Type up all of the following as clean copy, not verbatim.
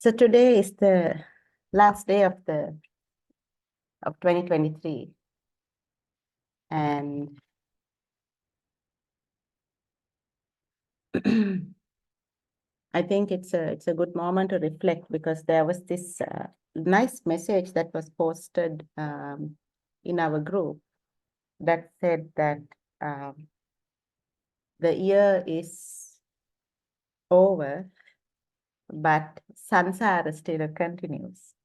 So today is the last day of 2023, and I think it's a good moment to reflect, because there was this nice message that was posted in our group that said that the year is over, but samsara still continues.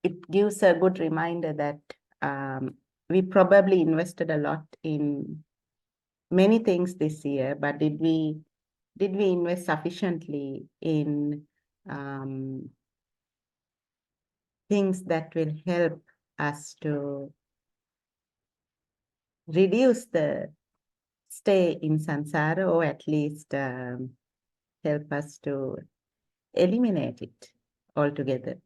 It gives a good reminder that we probably invested a lot in many things this year, but did we invest sufficiently in things that will help us to reduce the stay in samsara, or at least help us to eliminate it altogether?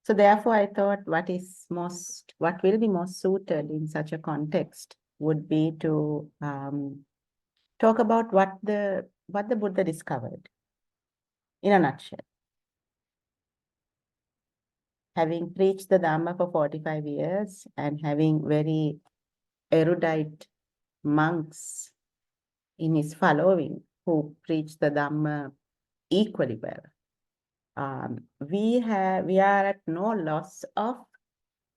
So therefore, I thought what will be most suited in such a context would be to talk about what the Buddha discovered in a nutshell. Having preached the Dhamma for 45 years and having very erudite monks in his following who preach the Dhamma equally well, we are at no loss of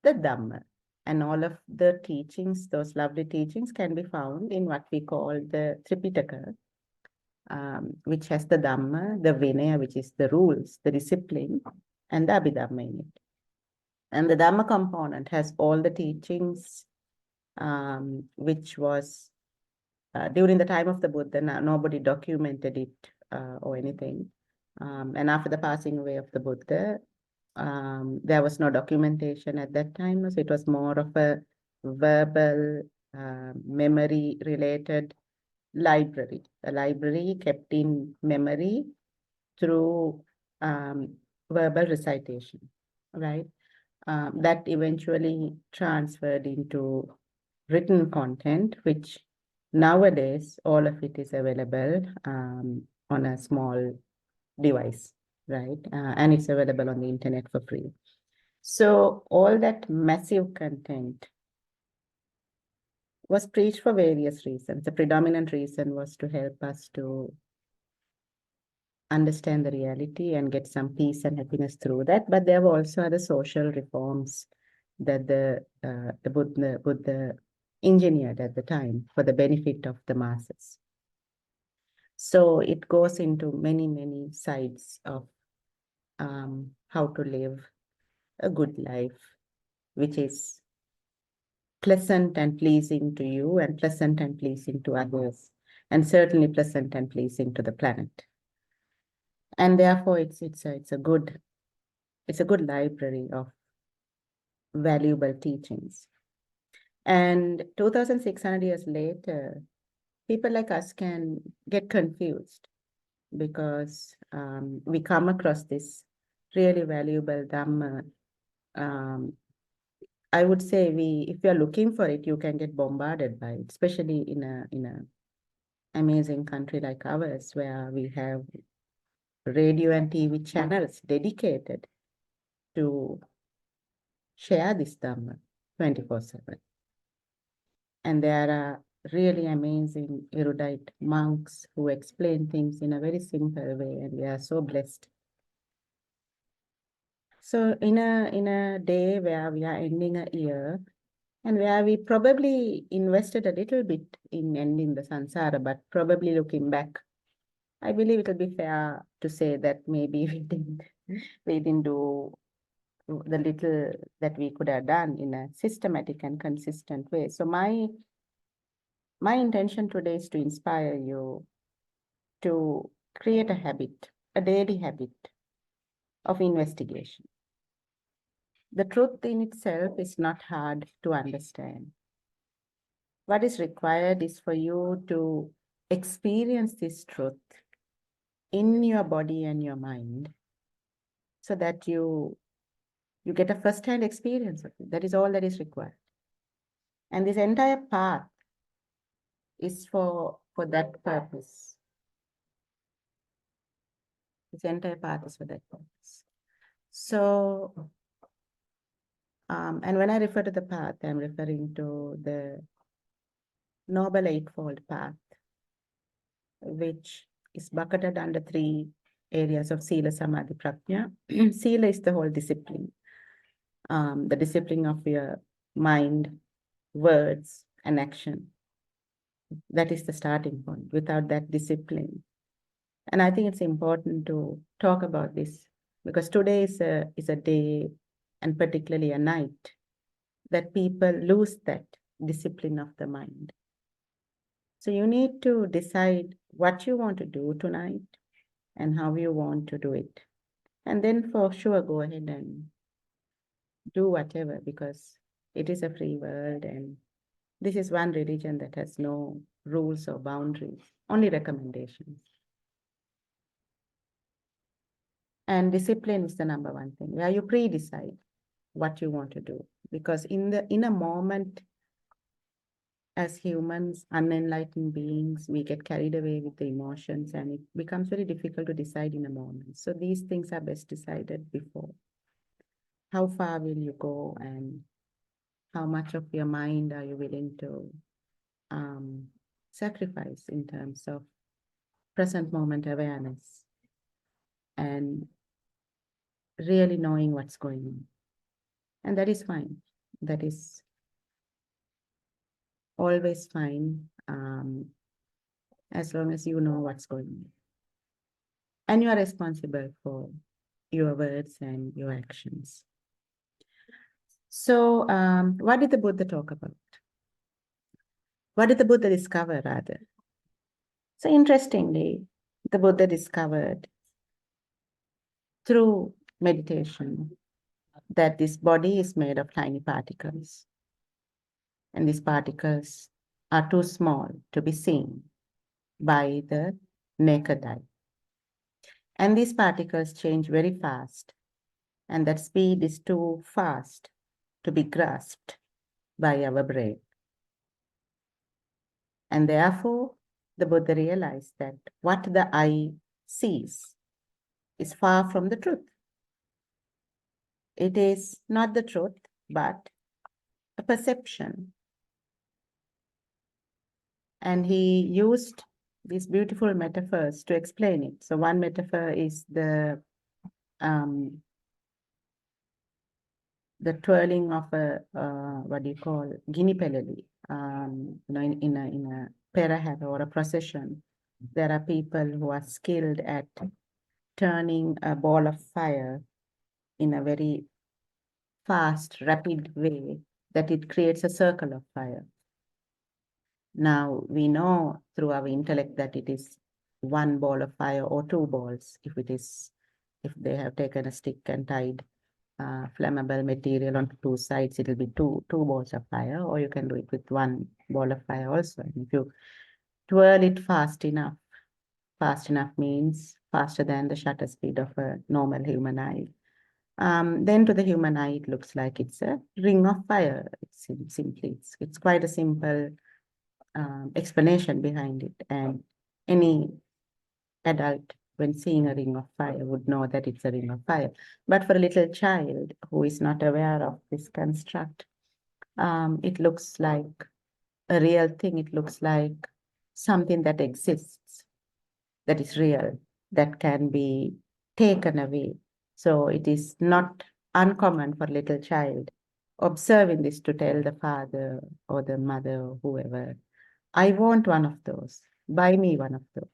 the Dhamma. And all of the teachings, those lovely teachings, can be found in what we call the Tripitaka, which has the Dhamma, the Vinaya, which is the rules, the discipline, and the Abhidhamma in it. And the Dhamma component has all the teachings, which was during the time of the Buddha. Nobody documented it or anything. And after the passing away of the Buddha, there was no documentation at that time. So it was more of a verbal, memory-related library. A library kept in memory through verbal recitation, right? That eventually transferred into written content, which nowadays all of it is available on a small device, right? And it's available on the internet for free. So all that massive content was preached for various reasons. The predominant reason was to help us to understand the reality and get some peace and happiness through that. But there were also other social reforms that the Buddha engineered at the time for the benefit of the masses. So it goes into many, many sides of how to live a good life, which is pleasant and pleasing to you, and pleasant and pleasing to others, and certainly pleasant and pleasing to the planet. And therefore, it's a good library of valuable teachings. And 2,600 years later, people like us can get confused, because we come across this really valuable Dhamma. I would say if you're looking for it, you can get bombarded by it, especially in a amazing country like ours, where we have radio and TV channels dedicated to share this Dhamma 24/7. And there are really amazing erudite monks who explain things in a very simple way, and we are so blessed. So in a day where we are ending a year, and where we probably invested a little bit in ending the samsara, but probably looking back, I believe it will be fair to say that maybe we didn't do the little that we could have done in a systematic and consistent way. So my intention today is to inspire you to create a habit, a daily habit of investigation. The truth in itself is not hard to understand. What is required is for you to experience this truth in your body and your mind, so that you get a first-hand experience of it. That is all that is required. And this entire path is for that purpose. This entire path is for that purpose. So, and when I refer to the path, I'm referring to the Noble Eightfold Path, which is bucketed under 3 areas of Sila, Samadhi, Prajna. Sila is the whole discipline, the discipline of your mind, words, and action. That is the starting point. Without that discipline, and I think it's important to talk about this because today is a day, and particularly a night, that people lose that discipline of the mind. So you need to decide what you want to do tonight and how you want to do it. And then for sure, go ahead and do whatever, because it is a free world and this is one religion that has no rules or boundaries, only recommendations. And discipline is the number one thing, where you pre-decide what you want to do. Because in a moment, as humans, unenlightened beings, we get carried away with the emotions and it becomes very difficult to decide in a moment. So these things are best decided before. How far will you go and how much of your mind are you willing to sacrifice in terms of present moment awareness and really knowing what's going on. And that is fine. That is always fine, as long as you know what's going on. And you are responsible for your words and your actions. So what did the Buddha talk about? What did the Buddha discover, rather? So interestingly, the Buddha discovered through meditation that this body is made of tiny particles. And these particles are too small to be seen by the naked eye. And these particles change very fast, and that speed is too fast to be grasped by our brain. And therefore, the Buddha realized that what the eye sees is far from the truth. It is not the truth, but a perception. And he used these beautiful metaphors to explain it. So one metaphor is the twirling of a what do you call guinea peleli. In a perahera or a procession, there are people who are skilled at turning a ball of fire in a very fast, rapid way that it creates a circle of fire. Now, we know through our intellect that it is one ball of fire or 2 balls, if they have taken a stick and tied flammable material on 2 sides, it will be two balls of fire, or you can do it with 1 ball of fire also. And if you twirl it fast enough means faster than the shutter speed of a normal human eye. Then to the human eye, it looks like it's a ring of fire. It's quite a simple explanation behind it. And any adult, when seeing a ring of fire, would know that it's a ring of fire. But for a little child who is not aware of this construct, it looks like a real thing. It looks like something that exists, that is real, that can be taken away. So it is not uncommon for a little child observing this to tell the father or the mother or whoever, I want one of those, buy me one of those.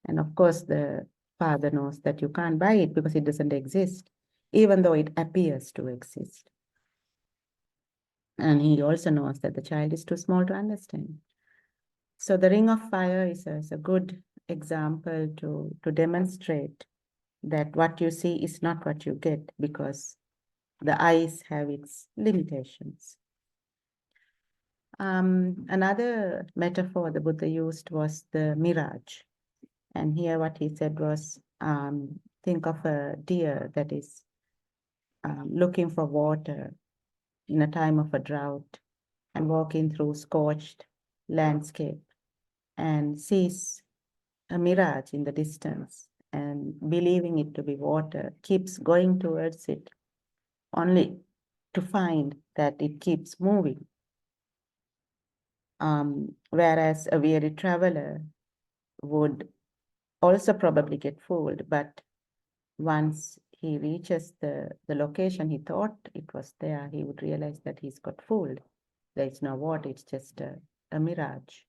And of course, the father knows that you can't buy it because it doesn't exist, even though it appears to exist. And he also knows that the child is too small to understand. So the ring of fire is a good example to demonstrate that what you see is not what you get, because the eyes have its limitations. Another metaphor the Buddha used was the mirage. And here what he said was, think of a deer that is looking for water in a time of a drought and walking through scorched landscape and sees a mirage in the distance. and believing it to be water, keeps going towards it, only to find that it keeps moving. Whereas a weary traveler would also probably get fooled, but once he reaches the location he thought it was there, he would realize that he's got fooled. There's no water, it's just a mirage.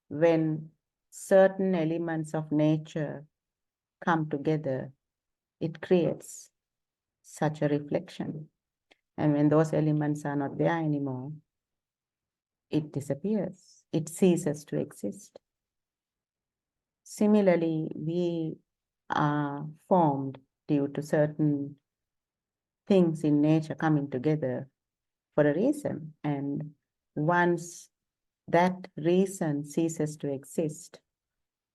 When certain elements of nature come together, it creates such a reflection. And when those elements are not there anymore, it disappears. It ceases to exist. Similarly, we are formed due to certain things in nature coming together for a reason. And once that reason ceases to exist,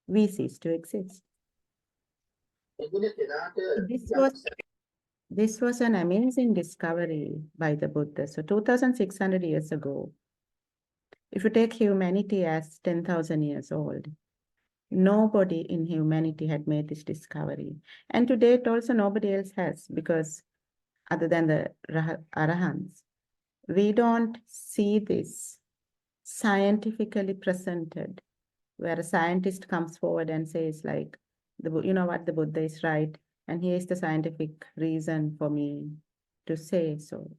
we cease to exist. This was an amazing discovery by the Buddha. So 2,600 years ago, if you take humanity as 10,000 years old, nobody in humanity had made this discovery. And to date also nobody else has, because other than the Arahants, we don't see this scientifically presented, where a scientist comes forward and says like, you know what, the Buddha is right, and here's the scientific reason for me to say so.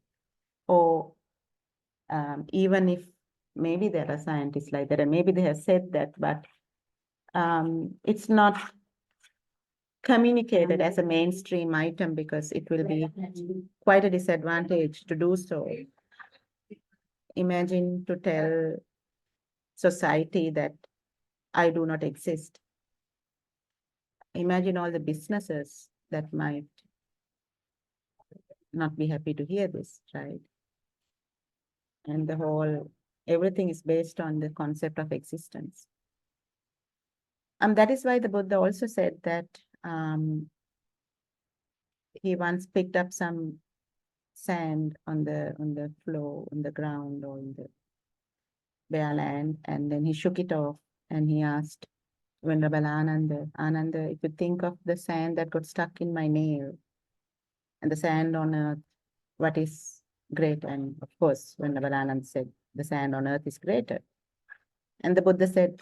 Or even if maybe there are scientists like that, and maybe they have said that, but it's not communicated as a mainstream item because it will be quite a disadvantage to do so. Imagine to tell society that I do not exist. Imagine all the businesses that might not be happy to hear this, right? And the whole, everything is based on the concept of existence. That is why the Buddha also said that he once picked up some sand on the floor, on the ground, or in the bare land, and then he shook it off and he asked Venerable Ananda, if you think of the sand that got stuck in my nail and the sand on earth, what is great? And of course, Venerable Ananda said, the sand on earth is greater. And the Buddha said,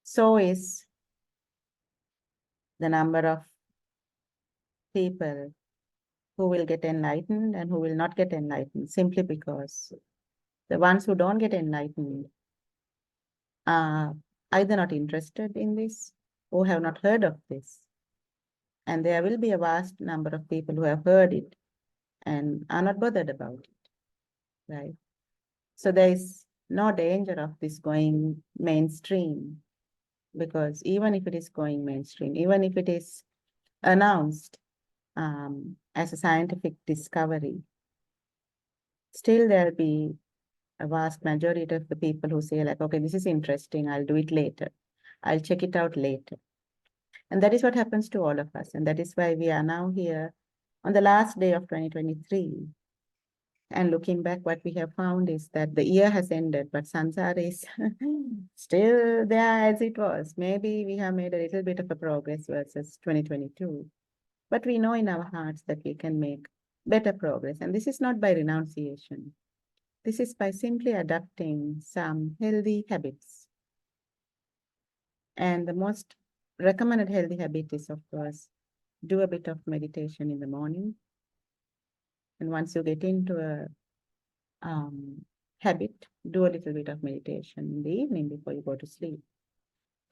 so is the number of people who will get enlightened and who will not get enlightened, simply because the ones who don't get enlightened are either not interested in this or have not heard of this. And there will be a vast number of people who have heard it and are not bothered about it, right? So there is no danger of this going mainstream, because even if it is going mainstream, even if it is announced as a scientific discovery, still there'll be a vast majority of the people who say like, okay, this is interesting, I'll do it later. I'll check it out later. And that is what happens to all of us. And that is why we are now here on the last day of 2023. And looking back, what we have found is that the year has ended, but samsara is still there as it was. Maybe we have made a little bit of a progress versus 2022. But we know in our hearts that we can make better progress. And this is not by renunciation. This is by simply adopting some healthy habits. And the most recommended healthy habit is, of course, do a bit of meditation in the morning. And once you get into a habit, do a little bit of meditation in the evening before you go to sleep.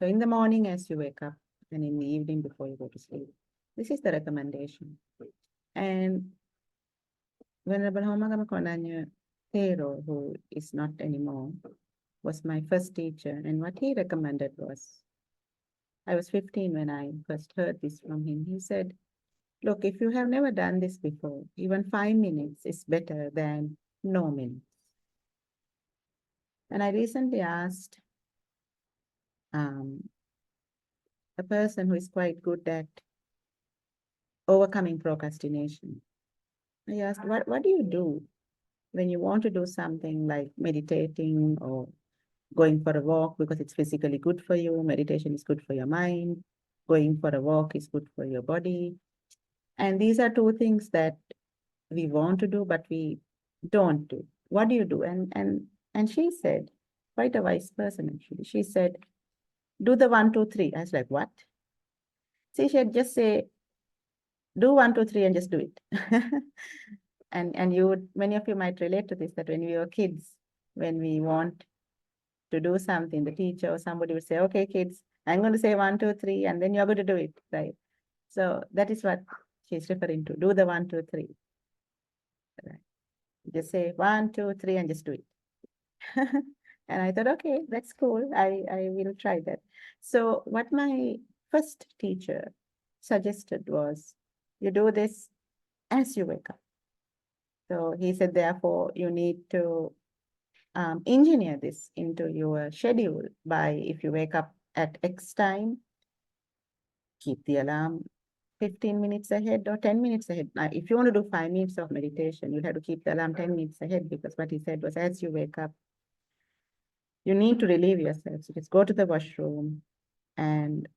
So in the morning as you wake up, and in the evening before you go to sleep. This is the recommendation. And Venerable Homagama Konanya Thero, who is not anymore, was my first teacher. And what he recommended was, I was 15 when I first heard this from him. He said, look, if you have never done this before, even 5 minutes is better than no minutes. And I recently asked a person who is quite good at overcoming procrastination. I asked, what do you do when you want to do something like meditating or going for a walk because it's physically good for you? Meditation is good for your mind. going for a walk is good for your body. And these are two things that we want to do, but we don't do. What do you do? And she said, quite a wise person actually. She said, do the 1, 2, 3. I was like, what? She said, just say, do 1, 2, 3 and just do it. And you would, many of you might relate to this, that when we were kids, when we want to do something, the teacher or somebody would say, okay, kids, I'm going to say 1, 2, 3, and then you're going to do it, right? So that is what she's referring to. Do the 1, 2, 3. Right. Just say 1, 2, 3 and just do it. And I thought, okay, that's cool. I will try that. So what my first teacher suggested was, you do this as you wake up. So he said, therefore, you need to engineer this into your schedule by, if you wake up at X time, keep the alarm 15 minutes ahead or 10 minutes ahead. Now, if you want to do 5 minutes of meditation, you have to keep the alarm 10 minutes ahead, because what he said was, as you wake up, you need to relieve yourself. So just go to the washroom, and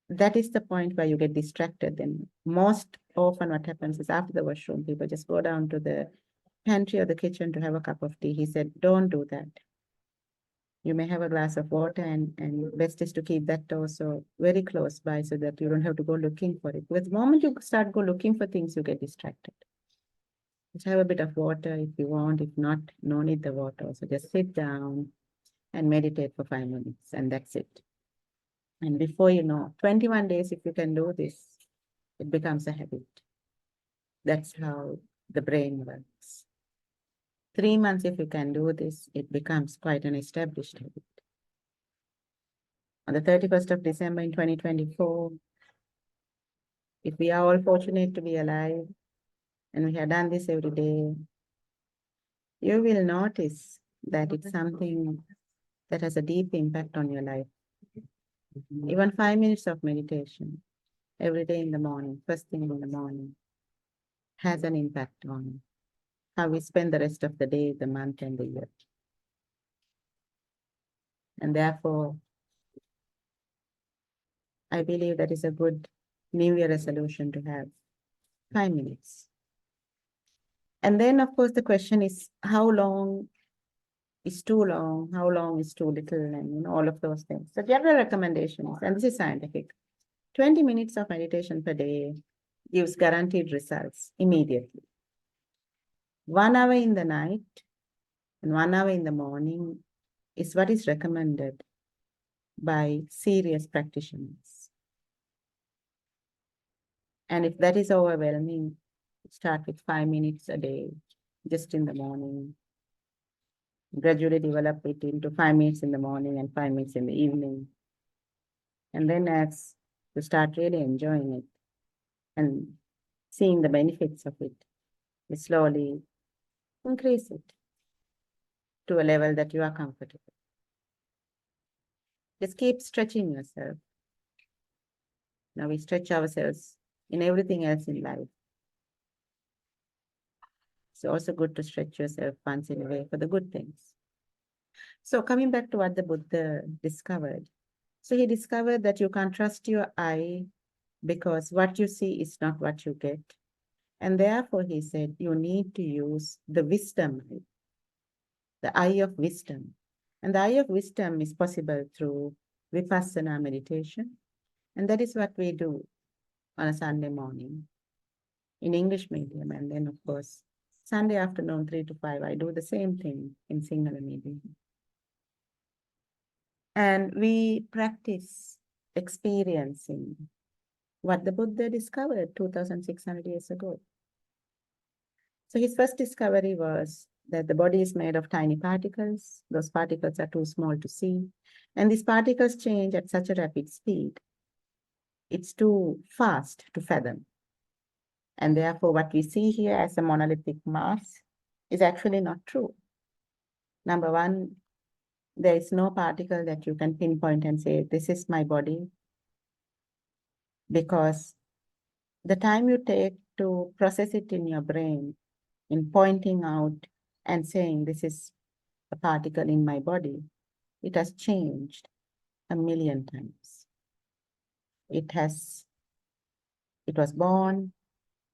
that is the point where you get distracted. Then most often what happens is, after the washroom, people just go down to the pantry or the kitchen to have a cup of tea. He said, don't do that. You may have a glass of water, and best is to keep that also very close by, so that you don't have to go looking for it. Because the moment you start go looking for things, you get distracted. Just have a bit of water if you want. If not, no need the water. So just sit down and meditate for 5 minutes, and that's it. And before you know, 21 days, if you can do this, it becomes a habit. That's how the brain works. 3 months, if you can do this, it becomes quite an established habit. On the 31st of December in 2024, if we are all fortunate to be alive, and we have done this every day, you will notice that it's something that has a deep impact on your life. Even 5 minutes of meditation every day in the morning, first thing in the morning, has an impact on how we spend the rest of the day, the month, and the year. And therefore, I believe that is a good New Year resolution to have 5 minutes. And then, of course, the question is, how long is too long? How long is too little? And all of those things. The general recommendation is, and this is scientific, 20 minutes of meditation per day gives guaranteed results immediately. 1 hour in the night and 1 hour in the morning is what is recommended by serious practitioners. And if that is overwhelming, start with 5 minutes a day, just in the morning. Gradually develop it into 5 minutes in the morning and 5 minutes in the evening. And then as you start really enjoying it and seeing the benefits of it, you slowly increase it to a level that you are comfortable. Just keep stretching yourself. Now we stretch ourselves in everything else in life. It's also good to stretch yourself once in a way for the good things. So coming back to what the Buddha discovered. So he discovered that you can't trust your eye, because what you see is not what you get. And therefore, he said, you need to use the wisdom eye, the eye of wisdom. And the eye of wisdom is possible through Vipassana meditation. And that is what we do on a Sunday morning in English medium. And then, of course, Sunday afternoon, 3 to 5, I do the same thing in Sinhala medium. And we practice experiencing what the Buddha discovered 2,600 years ago. So his first discovery was that the body is made of tiny particles. Those particles are too small to see. And these particles change at such a rapid speed. It's too fast to fathom. And therefore, what we see here as a monolithic mass is actually not true. Number one, there is no particle that you can pinpoint and say, this is my body. Because the time you take to process it in your brain, in pointing out and saying, this is a particle in my body, it has changed 1,000,000 times. It was born,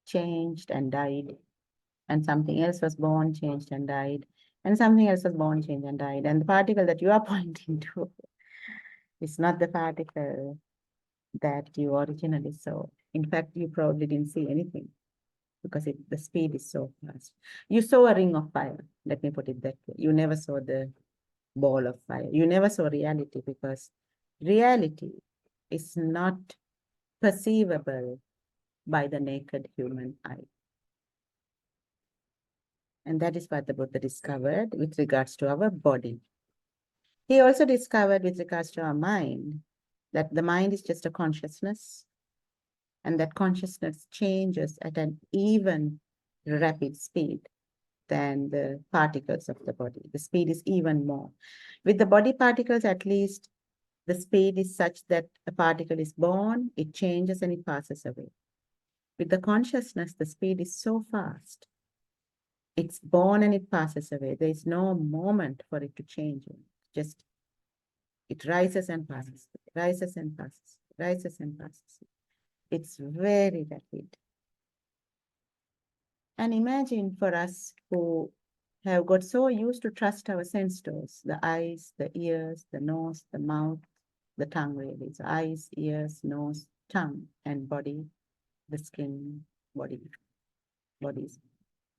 changed, and died. And something else was born, changed, and died. And something else was born, changed, and died. And the particle that you are pointing to is not the particle that you originally saw. In fact, you probably didn't see anything because the speed is so fast. You saw a ring of fire, let me put it that way. You never saw the ball of fire. You never saw reality because reality is not perceivable by the naked human eye. And that is what the Buddha discovered with regards to our body. He also discovered with regards to our mind that the mind is just a consciousness, and that consciousness changes at an even rapid speed than the particles of the body. The speed is even more. With the body particles, at least, the speed is such that a particle is born, it changes, and it passes away. With the consciousness, the speed is so fast. It's born and it passes away. There is no moment for it to change. Just it rises and passes, rises and passes, rises and passes. It's very rapid. And imagine for us who have got so used to trust our sense doors, the eyes, the ears, the nose, the mouth, the tongue really. So eyes, ears, nose, tongue, and body, the skin, body. Body is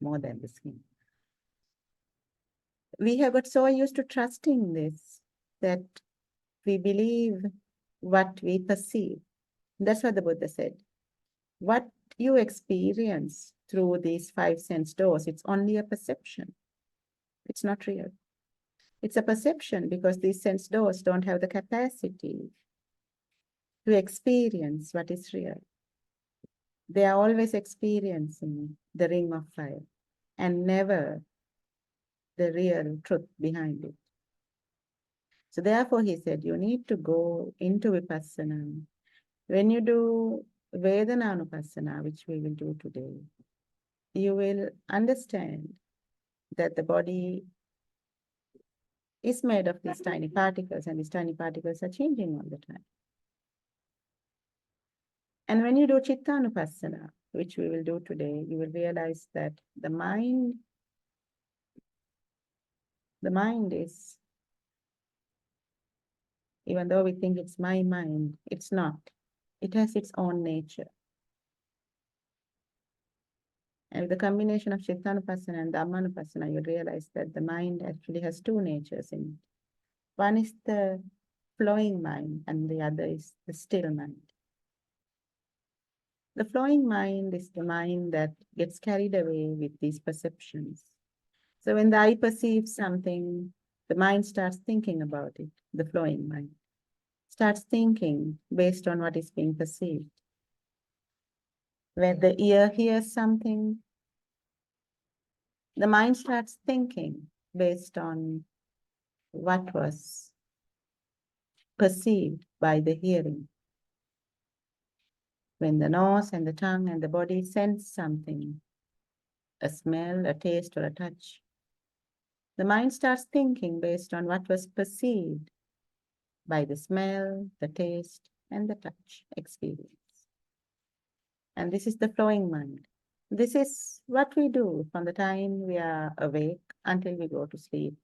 more than the skin. We have got so used to trusting this that we believe what we perceive. That's what the Buddha said. What you experience through these 5 sense doors, it's only a perception. It's not real. It's a perception because these sense doors don't have the capacity to experience what is real. They are always experiencing the ring of fire and never the real truth behind it. So therefore, he said, you need to go into Vipassana. When you do Vedana-Anupassana, which we will do today, you will understand that the body is made of these tiny particles, and these tiny particles are changing all the time. And when you do Chitta-Anupassana, which we will do today, you will realize that the mind is, even though we think it's my mind, it's not. It has its own nature. And with the combination of Chitta-Anupassana and Dhamma-Anupassana, you realize that the mind actually has 2 natures in it. One is the flowing mind, and the other is the still mind. The flowing mind is the mind that gets carried away with these perceptions. So when the eye perceives something, the mind starts thinking about it, the flowing mind. Starts thinking based on what is being perceived. When the ear hears something, the mind starts thinking based on what was perceived by the hearing. When the nose and the tongue and the body sense something, a smell, a taste, or a touch, the mind starts thinking based on what was perceived by the smell, the taste, and the touch experience. And this is the flowing mind. This is what we do from the time we are awake until we go to sleep.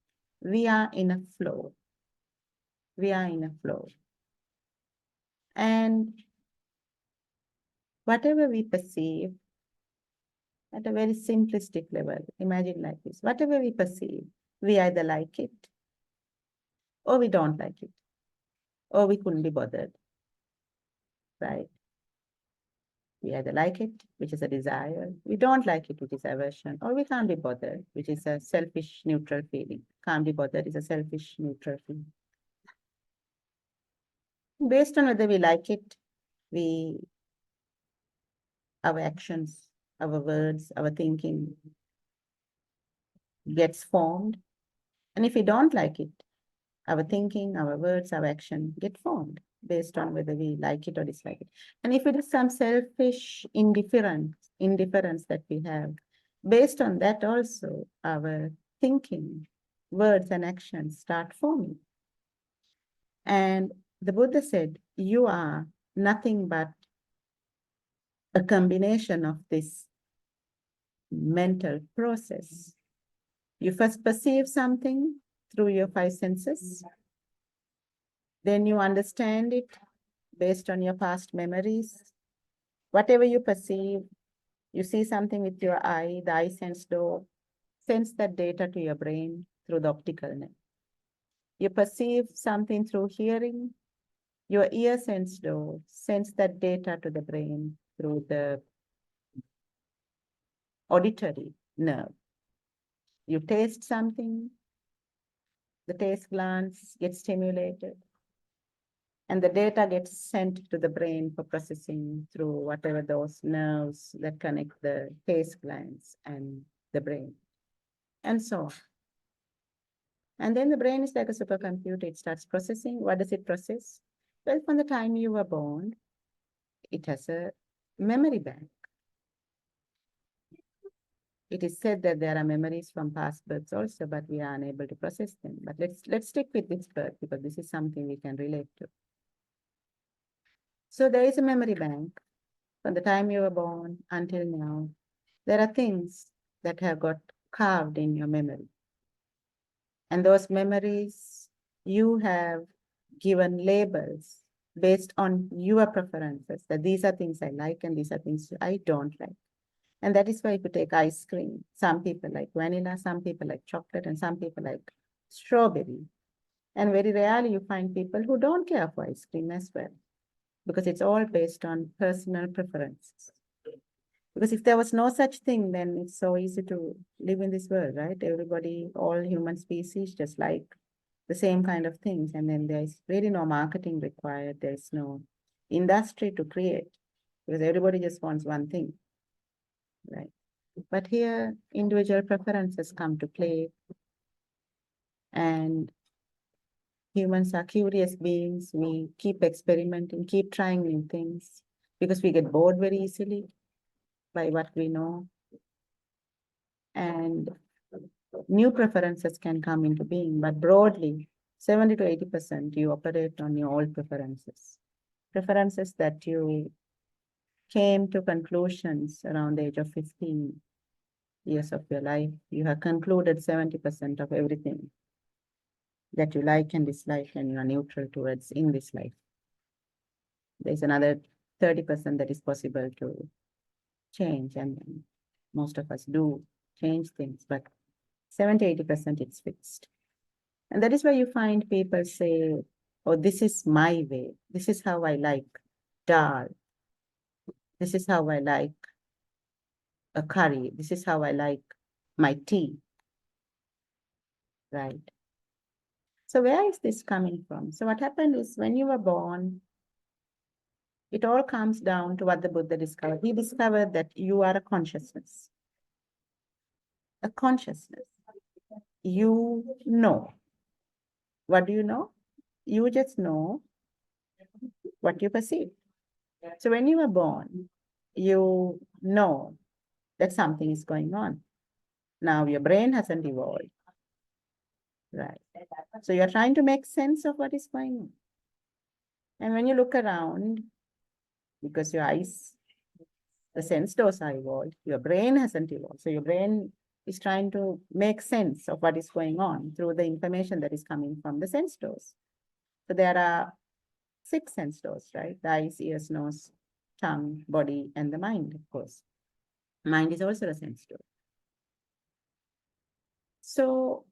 We are in a flow. We are in a flow. And whatever we perceive at a very simplistic level, imagine like this, whatever we perceive, we either like it or we don't like it, or we couldn't be bothered, right? We either like it, which is a desire, we don't like it, which is aversion, or we can't be bothered, which is a selfish, neutral feeling. Can't be bothered is a selfish, neutral feeling. Based on whether we like it, our actions, our words, our thinking gets formed. And if we don't like it, our thinking, our words, our action get formed based on whether we like it or dislike it. And if it is some selfish indifference that we have, based on that also, our thinking, words, and actions start forming. And the Buddha said, you are nothing but a combination of this mental process. You first perceive something through your five senses. Then you understand it based on your past memories. Whatever you perceive, you see something with your eye, the eye sense door, sends that data to your brain through the optical nerve. You perceive something through hearing, your ear sense door sends that data to the brain through the auditory nerve. You taste something, the taste glands get stimulated, and the data gets sent to the brain for processing through whatever those nerves that connect the taste glands and the brain, and so on. And then the brain is like a supercomputer. It starts processing. What does it process? Well, from the time you were born, it has a memory bank. It is said that there are memories from past births also, but we are unable to process them. But let's stick with this birth because this is something we can relate to. So there is a memory bank from the time you were born until now. There are things that have got carved in your memory. And those memories, you have given labels based on your preferences, that these are things I like and these are things I don't like. And that is why if you take ice cream, some people like vanilla, some people like chocolate, and some people like strawberry. And very rarely you find people who don't care for ice cream as well, because it's all based on personal preferences. Because if there was no such thing, then it's so easy to live in this world, right? Everybody, all human species just like the same kind of things. And then there's really no marketing required. There's no industry to create because everybody just wants one thing, right? But here, individual preferences come to play. And humans are curious beings. We keep experimenting, keep trying new things because we get bored very easily by what we know. And new preferences can come into being, but broadly, 70 to 80% you operate on your old preferences. Preferences that you came to conclusions around the age of 15 years of your life. You have concluded 70% of everything that you like and dislike and you are neutral towards in this life. There's another 30% that is possible to change, and most of us do change things, but 70, 80% it's fixed. And that is why you find people say, oh, this is my way. This is how I like dal. This is how I like a curry. This is how I like my tea, right? So where is this coming from? So what happened is when you were born, it all comes down to what the Buddha discovered. He discovered that you are a consciousness. A consciousness. You know. What do you know? You just know what you perceive. So when you were born, you know that something is going on. Now your brain hasn't evolved, right? So you're trying to make sense of what is going on. And when you look around, because your eyes, the sense doors are evolved, your brain hasn't evolved. So your brain is trying to make sense of what is going on through the information that is coming from the sense doors. So there are 6 sense doors, right? The eyes, ears, nose, tongue, body, and the mind, of course. Mind is also a sense door. So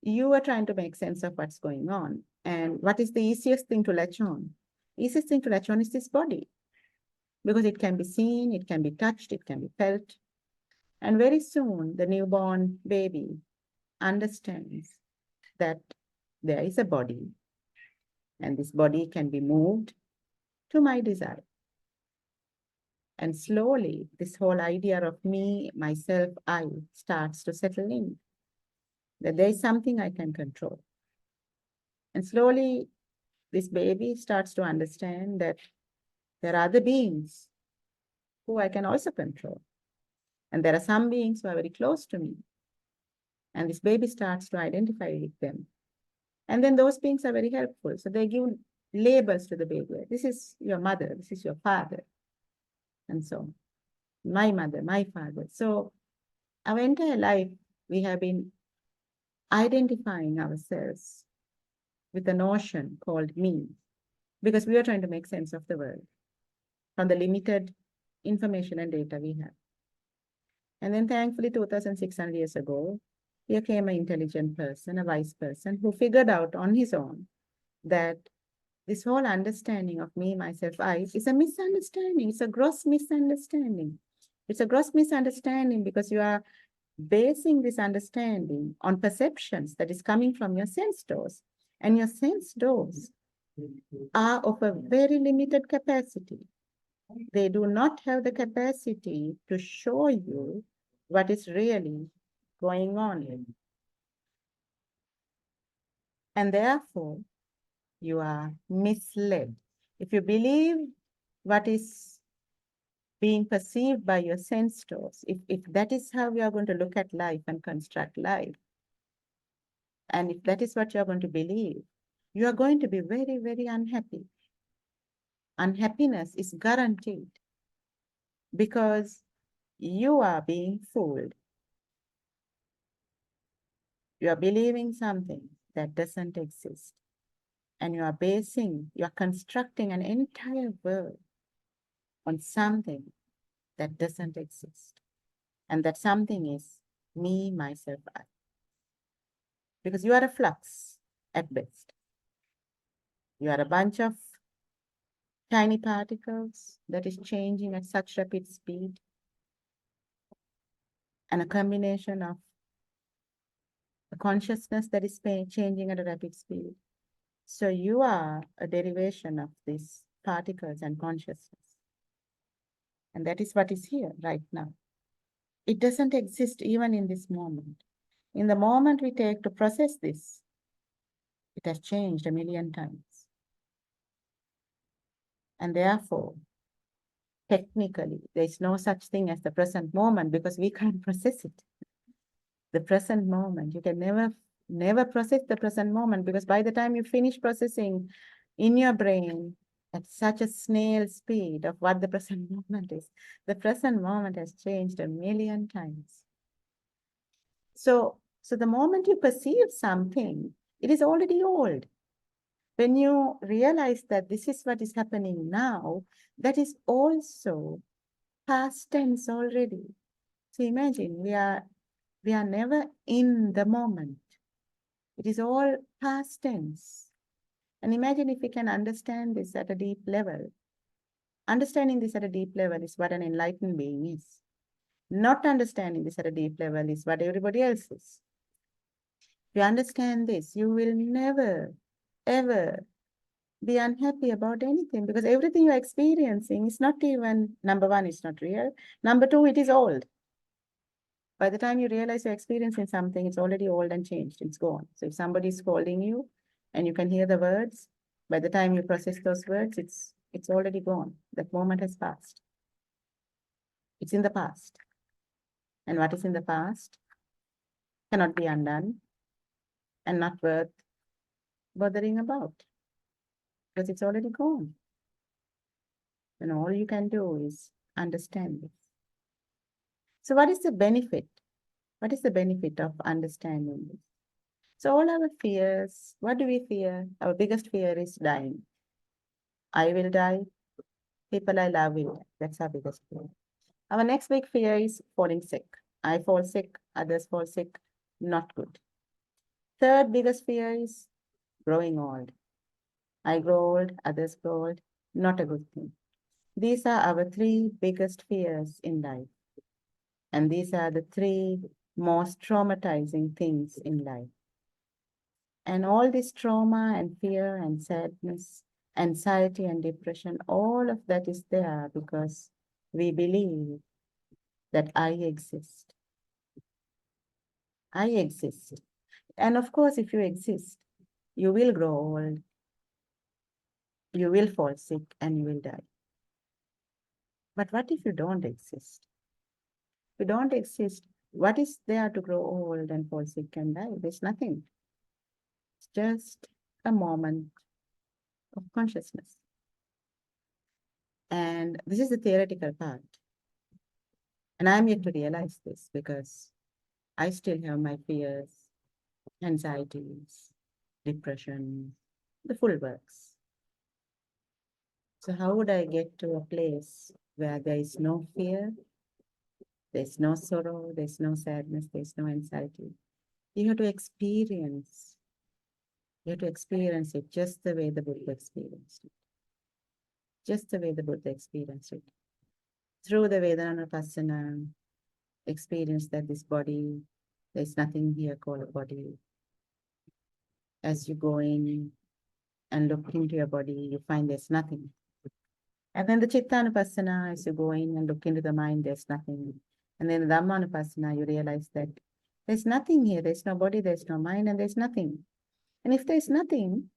you are trying to make sense of what's going on. And what is the easiest thing to latch on? Easiest thing to latch on is this body, because it can be seen, it can be touched, it can be felt. And very soon, the newborn baby understands that there is a body, and this body can be moved to my desire. And slowly, this whole idea of me, myself, I starts to settle in, that there is something I can control. And slowly, this baby starts to understand that there are other beings who I can also control. And there are some beings who are very close to me. And this baby starts to identify with them. And then those beings are very helpful. So they give labels to the baby. This is your mother, this is your father, and so on. My mother, my father. So our entire life, we have been identifying ourselves with a notion called me, because we are trying to make sense of the world from the limited information and data we have. And then thankfully, 2,600 years ago, here came an intelligent person, a wise person, who figured out on his own that this whole understanding of me, myself, I is a misunderstanding. It's a gross misunderstanding. It's a gross misunderstanding because you are basing this understanding on perceptions that is coming from your sense doors. And your sense doors are of a very limited capacity. They do not have the capacity to show you what is really going on. And therefore, you are misled. If you believe what is being perceived by your sense doors, if that is how you are going to look at life and construct life, and if that is what you are going to believe, you are going to be very, very unhappy. Unhappiness is guaranteed because you are being fooled. You are believing something that doesn't exist. And you are constructing an entire world on something that doesn't exist. And that something is me, myself, I. Because you are a flux at best. You are a bunch of tiny particles that is changing at such rapid speed, and a combination of a consciousness that is changing at a rapid speed. So you are a derivation of these particles and consciousness. And that is what is here right now. It doesn't exist even in this moment. In the moment we take to process this, it has changed a million times. And therefore, technically, there is no such thing as the present moment because we can't process it. The present moment, you can never process the present moment because by the time you finish processing in your brain at such a snail speed of what the present moment is, the present moment has changed a million times. So the moment you perceive something, it is already old. When you realize that this is what is happening now, that is also past tense already. So imagine we are never in the moment. It is all past tense. And imagine if we can understand this at a deep level. Understanding this at a deep level is what an enlightened being is. Not understanding this at a deep level is what everybody else is. If you understand this, you will never, ever be unhappy about anything because everything you're experiencing is not even, number one, it's not real. Number two, it is old. By the time you realize you're experiencing something, it's already old and changed. It's gone. So if somebody is scolding you and you can hear the words, by the time you process those words, it's already gone. That moment has passed. It's in the past. And what is in the past cannot be undone and not worth bothering about because it's already gone. And all you can do is understand this. So what is the benefit? What is the benefit of understanding this? So all our fears, what do we fear? Our biggest fear is dying. I will die. People I love will die. That's our biggest fear. Our next big fear is falling sick. I fall sick, others fall sick, not good. Third biggest fear is growing old. I grow old, others grow old, not a good thing. These are our three biggest fears in life. And these are the three most traumatizing things in life. And all this trauma and fear and sadness, anxiety and depression, all of that is there because we believe that I exist. I exist. And of course, if you exist, you will grow old, you will fall sick, and you will die. But what if you don't exist? If you don't exist, what is there to grow old and fall sick and die? There's nothing. It's just a moment of consciousness. And this is the theoretical part. And I'm yet to realize this because I still have my fears, anxieties, depression, the full works. So how would I get to a place where there is no fear, there's no sorrow, there's no sadness, there's no anxiety? You have to experience. You have to experience it just the way the Buddha experienced it. Just the way the Buddha experienced it. Through the Vedananupassana, experience that this body, there's nothing here called a body. As you go in and look into your body, you find there's nothing. And then the Chittanupassana, as you go in and look into the mind, there's nothing. And then the Dhammanupassana, you realize that there's nothing here. There's no body, there's no mind, and there's nothing. And if there's nothing,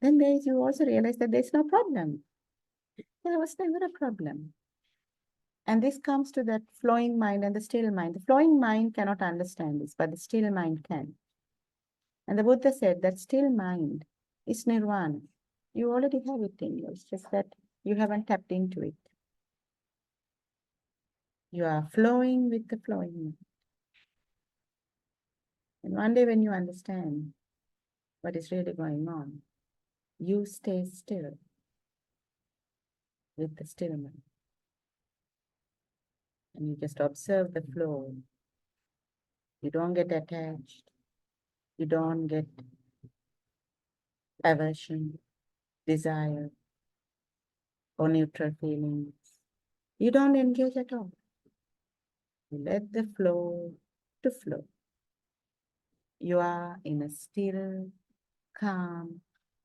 then you also realize that there's no problem. There was never a problem. And this comes to that flowing mind and the still mind. The flowing mind cannot understand this, but the still mind can. And the Buddha said that still mind is nirvana. You already have it in you. It's just that you haven't tapped into it. You are flowing with the flowing mind. And one day when you understand what is really going on, you stay still with the still mind. And you just observe the flow. You don't get attached. You don't get aversion, desire, or neutral feelings. You don't engage at all. You let the flow to flow. You are in a still, calm,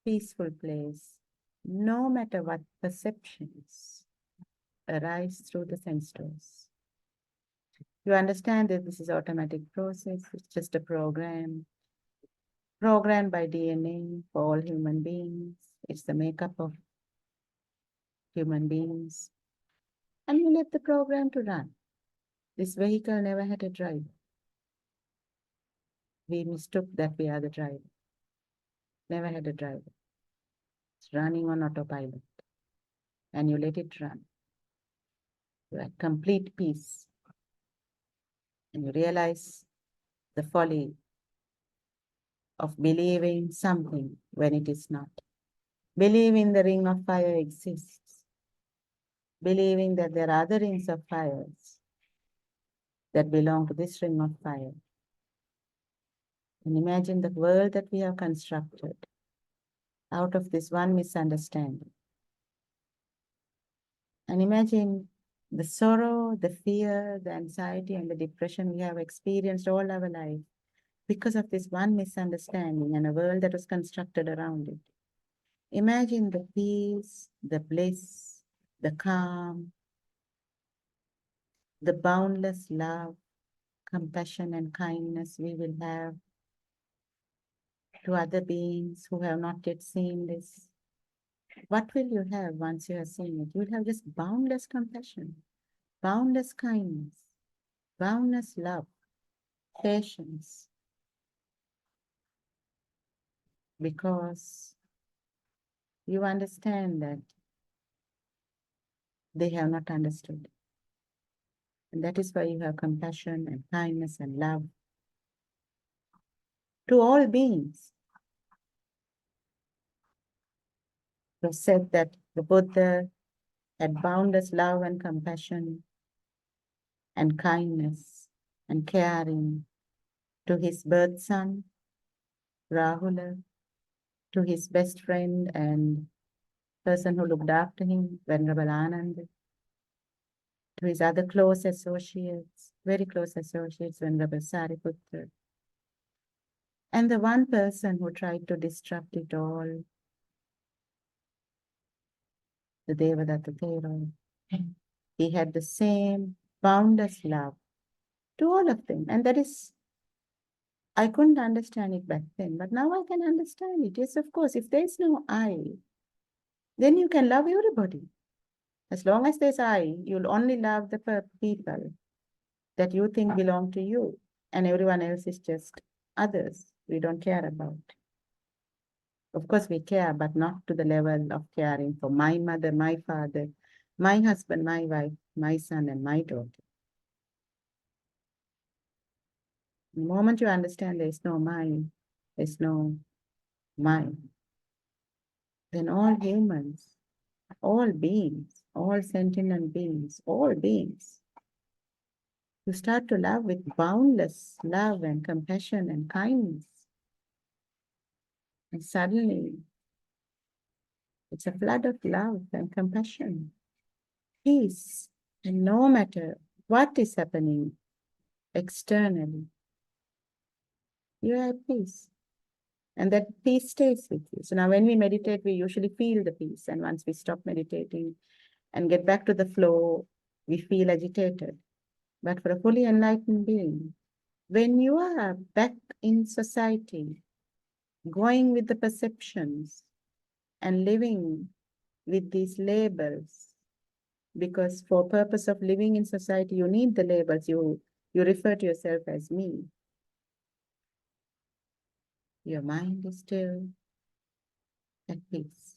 peaceful place, no matter what perceptions arise through the sense doors. You understand that this is automatic process. It's just a program programmed by DNA for all human beings. It's the makeup of human beings. And you let the program to run. This vehicle never had a driver. We mistook that we are the driver. Never had a driver. It's running on autopilot. And you let it run. You're at complete peace. And you realize the folly of believing something when it is not. Believing the ring of fire exists. Believing that there are other rings of fires that belong to this ring of fire. And imagine the world that we have constructed out of this one misunderstanding. And imagine the sorrow, the fear, the anxiety, and the depression we have experienced all our life because of this one misunderstanding and a world that was constructed around it. Imagine the peace, the bliss, the calm, the boundless love, compassion, and kindness we will have to other beings who have not yet seen this. What will you have once you have seen it? You will have just boundless compassion, boundless kindness, boundless love, patience, because you understand that they have not understood. And that is why you have compassion and kindness and love to all beings. It was said that the Buddha had boundless love and compassion and kindness and caring to his birth son, Rahula, to his best friend and person who looked after him, Venerable Ananda, to his other close associates, very close associates, Venerable Sariputra, and the one person who tried to disrupt it all, the Devadatta Thero. He had the same boundless love to all of them. And that is, I couldn't understand it back then, but now I can understand it. Yes, of course, if there's no I, then you can love everybody. As long as there's I, you'll only love the people that you think belong to you, and everyone else is just others we don't care about. Of course, we care, but not to the level of caring for my mother, my father, my husband, my wife, my son, and my daughter. The moment you understand there is no mine, there's no mine, then all humans, all beings, all sentient beings, all beings, you start to love with boundless love and compassion and kindness. And suddenly, it's a flood of love and compassion, peace. And no matter what is happening externally, you are at peace. And that peace stays with you. So now when we meditate, we usually feel the peace. And once we stop meditating and get back to the flow, we feel agitated. But for a fully enlightened being, when you are back in society, going with the perceptions and living with these labels, because for purpose of living in society, you need the labels. You refer to yourself as me. Your mind is still at peace,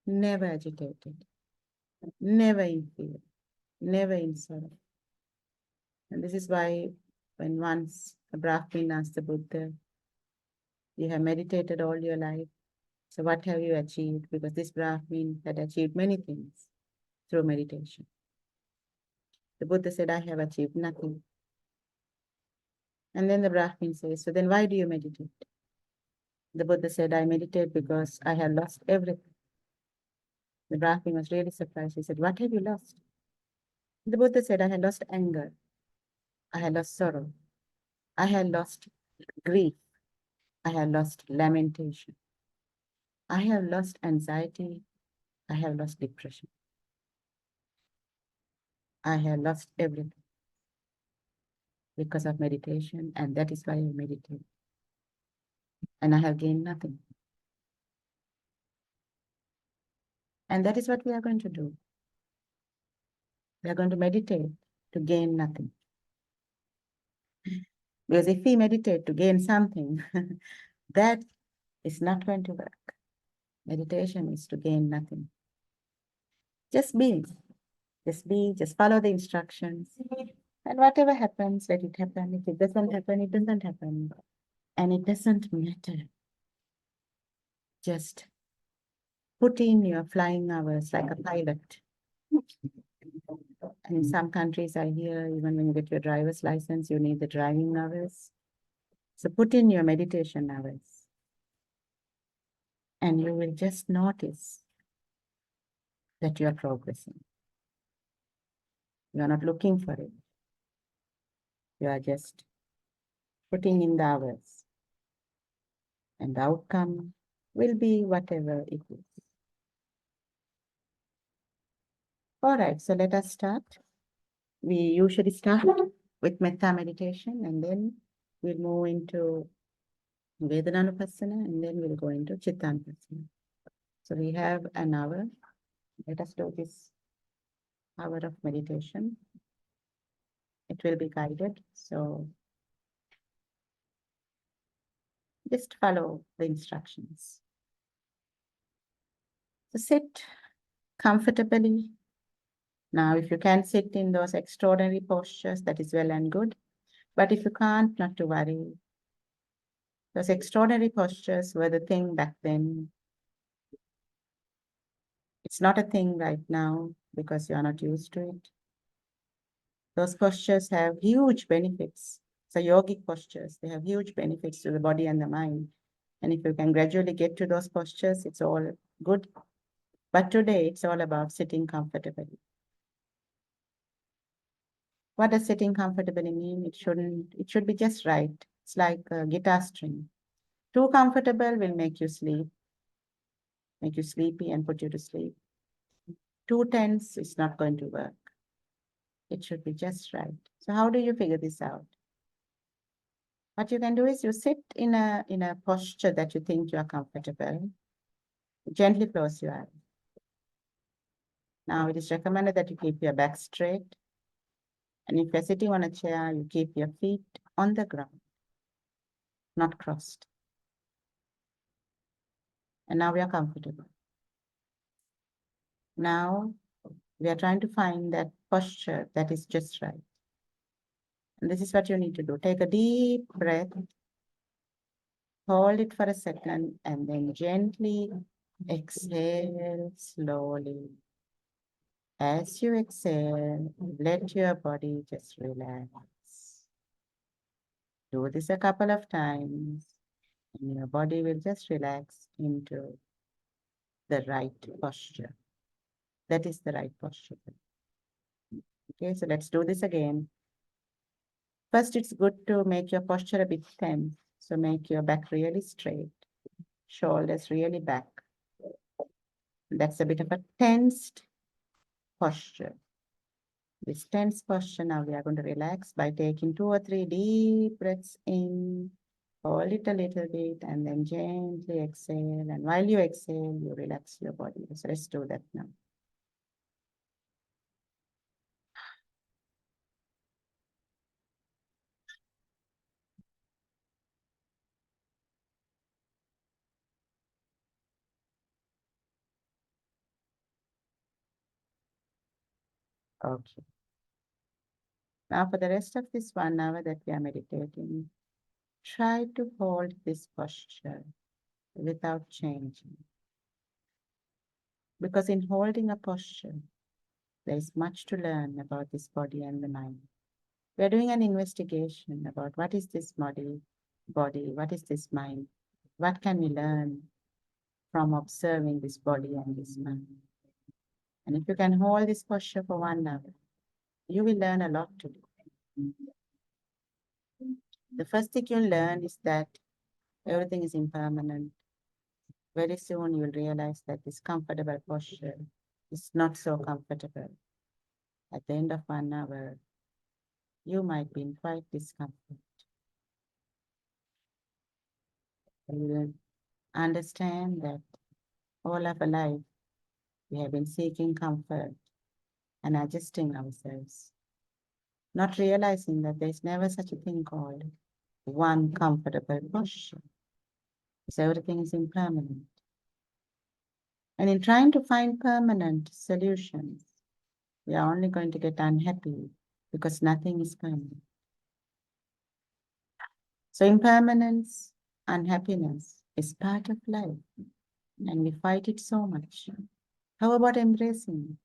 never agitated, never in fear, never in sorrow. And this is why when once a Brahmin asked the Buddha, you have meditated all your life, so what have you achieved? Because this Brahmin had achieved many things through meditation. The Buddha said, I have achieved nothing. And then the Brahmin says, so then why do you meditate? The Buddha said, I meditate because I have lost everything. The Brahmin was really surprised. He said, what have you lost? The Buddha said, I had lost anger. I had lost sorrow. I had lost grief. I have lost lamentation. I have lost anxiety. I have lost depression. I have lost everything because of meditation, and that is why I meditate. And I have gained nothing. And that is what we are going to do. We are going to meditate to gain nothing. Because if we meditate to gain something, that is not going to work. Meditation is to gain nothing. Just be, just follow the instructions. And whatever happens, let it happen. If it doesn't happen, it doesn't happen. And it doesn't matter. Just put in your flying hours like a pilot. And in some countries, I hear even when you get your driver's license, you need the driving hours. So put in your meditation hours. And you will just notice that you are progressing. You are not looking for it. You are just putting in the hours. And the outcome will be whatever it is. All right, so let us start. We usually start with metta meditation, and then we'll move into Vedananupasana, and then we'll go into Chittanupassana. So we have an hour. Let us do this hour of meditation. It will be guided, so just follow the instructions. So sit comfortably. Now, if you can sit in those extraordinary postures, that is well and good. But if you can't, not to worry. Those extraordinary postures were the thing back then. It's not a thing right now because you are not used to it. Those postures have huge benefits. So yogic postures, they have huge benefits to the body and the mind. And if you can gradually get to those postures, it's all good. But today, it's all about sitting comfortably. What does sitting comfortably mean? It should be just right. It's like a guitar string. Too comfortable will make you sleepy and put you to sleep. Too tense is not going to work. It should be just right. So how do you figure this out? What you can do is you sit in a posture that you think you are comfortable. Gently close your eyes. Now it is recommended that you keep your back straight. And if you're sitting on a chair, you keep your feet on the ground, not crossed. And now we are comfortable. Now we are trying to find that posture that is just right. And this is what you need to do. Take a deep breath, hold it for a second, and then gently exhale slowly. As you exhale, let your body just relax. Do this a couple of times, and your body will just relax into the right posture. That is the right posture. Okay, so let's do this again. First, it's good to make your posture a bit tense. So make your back really straight, shoulders really back. That's a bit of a tensed posture. This tense posture, now we are going to relax by taking 2 or 3 deep breaths in, hold it a little bit, and then gently exhale. And while you exhale, you relax your body. So let's do that now. Okay. Now for the rest of this 1 hour that we are meditating, try to hold this posture without changing. Because in holding a posture, there is much to learn about this body and the mind. We are doing an investigation about what is this body, what is this mind, what can we learn from observing this body and this mind. And if you can hold this posture for 1 hour, you will learn a lot today. The first thing you'll learn is that everything is impermanent. Very soon you'll realize that this comfortable posture is not so comfortable. At the end of 1 hour, you might be in quite discomfort. You will understand that all of our life we have been seeking comfort and adjusting ourselves, not realizing that there's never such a thing called one comfortable posture. So everything is impermanent. And in trying to find permanent solutions, we are only going to get unhappy because nothing is permanent. So impermanence, unhappiness is part of life, and we fight it so much. How about embracing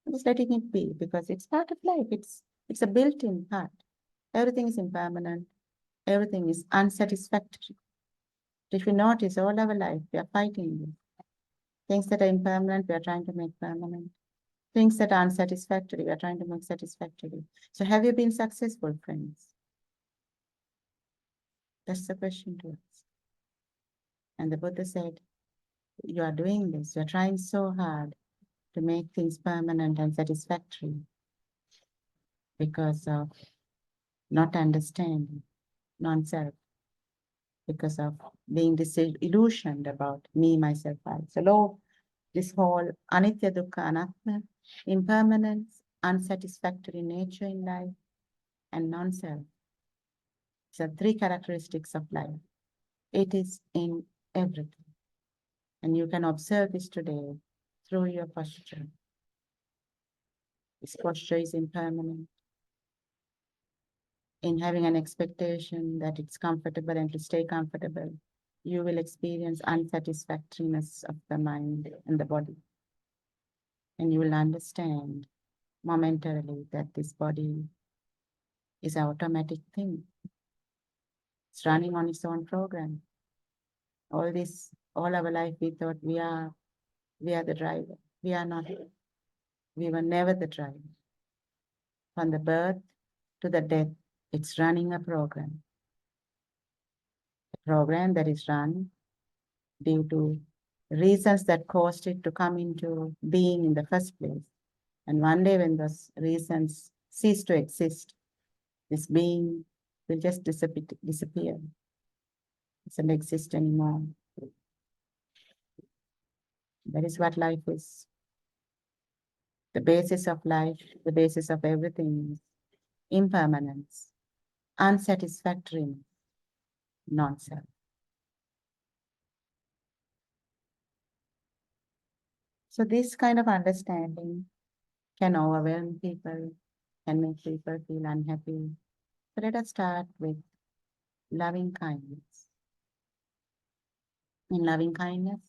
it? Just letting it be, because it's part of life. It's a built-in part. Everything is impermanent. Everything is unsatisfactory. If you notice, all our life, we are fighting this. Things that are impermanent, we are trying to make permanent. Things that are unsatisfactory, we are trying to make satisfactory. So have you been successful, friends? That's the question to us. And the Buddha said, you are doing this, you are trying so hard to make things permanent and satisfactory because of not understanding non-self, because of being disillusioned about me, myself, I. So this whole anitya, dukkha, anatta, impermanence, unsatisfactory nature in life, and non-self. These are 3 characteristics of life. It is in everything. And you can observe this today through your posture. This posture is impermanent. In having an expectation that it's comfortable and to stay comfortable, you will experience unsatisfactoriness of the mind and the body. And you will understand momentarily that this body is an automatic thing. It's running on its own program. All our life, we thought we are the driver. We are not. We were never the driver. From the birth to the death, it's running a program. A program that is run due to reasons that caused it to come into being in the first place. And one day when those reasons cease to exist, this being will just disappear. It doesn't exist anymore. That is what life is. The basis of life, the basis of everything is impermanence, unsatisfactoriness, non-self. So this kind of understanding can overwhelm people, can make people feel unhappy. So let us start with loving kindness. In loving kindness,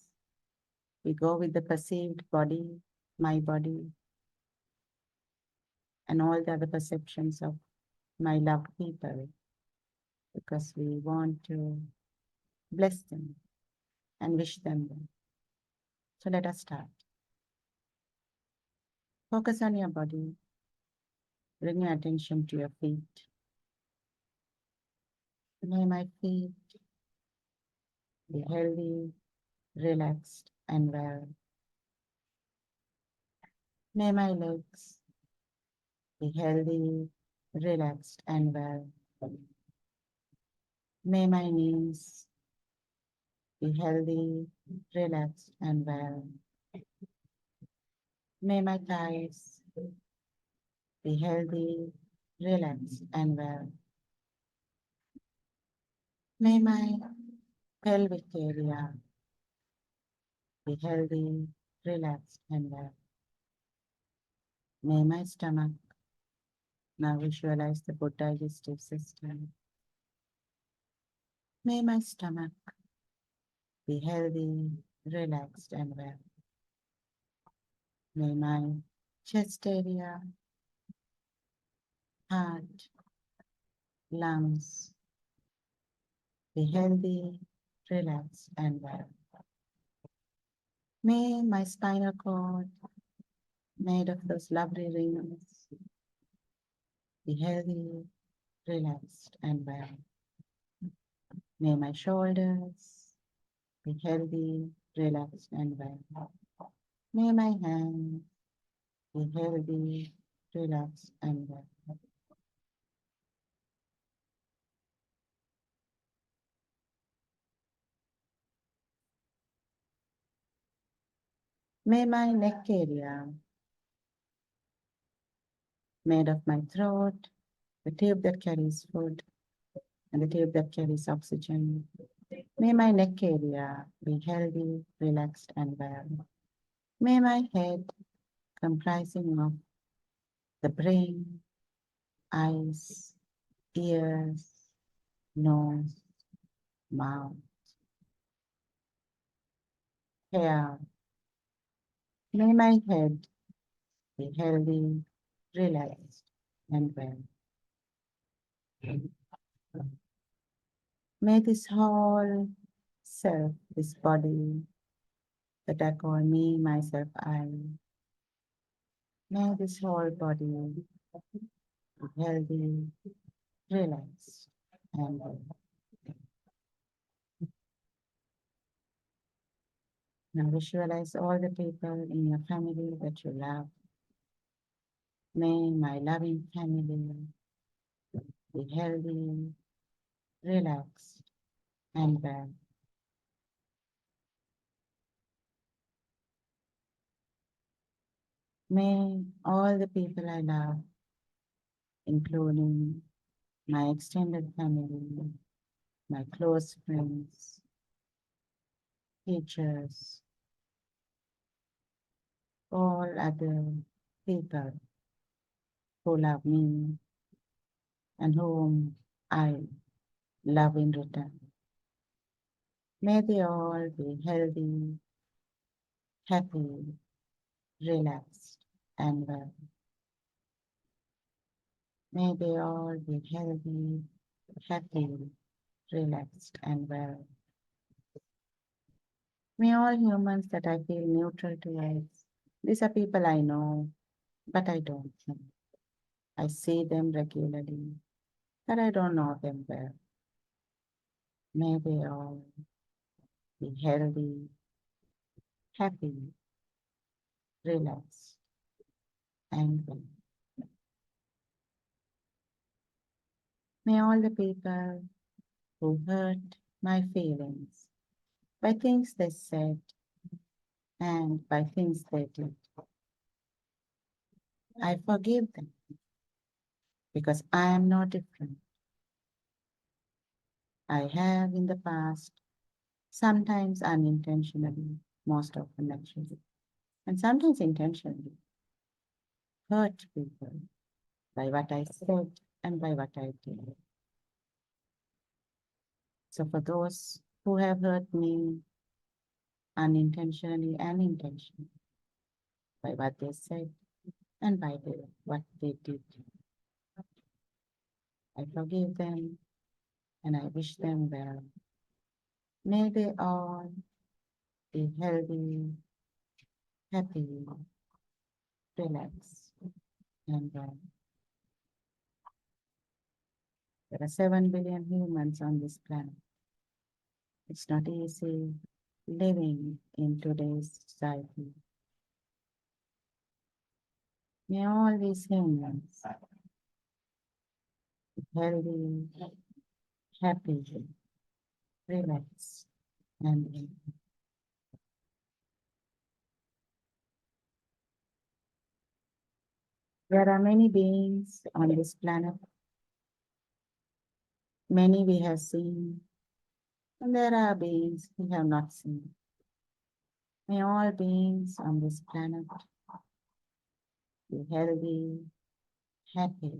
we go with the perceived body, my body, and all the other perceptions of my loved people, because we want to bless them and wish them well. So let us start. Focus on your body. Bring your attention to your feet. May my feet be healthy, relaxed, and well. May my legs be healthy, relaxed, and well. May my knees be healthy, relaxed, and well. May my thighs be healthy, relaxed, and well. May my pelvic area be healthy, relaxed, and well. May my stomach, now visualize the good digestive system. May my stomach be healthy, relaxed, and well. May my chest area, heart, lungs be healthy, relaxed, and well. May my spinal cord, made of those lovely rings, be healthy, relaxed, and well. May my shoulders be healthy, relaxed, and well. May my hands be healthy, relaxed, and well. May my neck area, made of my throat, the tube that carries food, and the tube that carries oxygen. May my neck area be healthy, relaxed, and well. May my head, comprising of the brain, eyes, ears, nose, mouth, hair. May my head be healthy, relaxed, and well. May this whole self, this body that I call me, myself, I, may this whole body be healthy, relaxed, and well. Now visualize all the people in your family that you love. May my loving family be healthy, relaxed, and well. May all the people I love, including my extended family, my close friends, teachers, all other people who love me and whom I love in return. May they all be healthy, happy, relaxed, and well. May they all be healthy, happy, relaxed, and well. May all humans that I feel neutral towards, these are people I know, but I don't know. I see them regularly, but I don't know them well. May they all be healthy, happy, relaxed, and well. May all the people who hurt my feelings by things they said and by things they did, I forgive them because I am no different. I have in the past, sometimes unintentionally, most often actually, and sometimes intentionally hurt people by what I said and by what I did. So for those who have hurt me unintentionally and intentionally by what they said and by what they did, I forgive them and I wish them well. May they all be healthy, happy, relaxed, and well. There are 7 billion humans on this planet. It's not easy living in today's society. May all these humans be healthy, happy, relaxed, and well. There are many beings on this planet. Many we have seen, and there are beings we have not seen. May all beings on this planet be healthy, happy,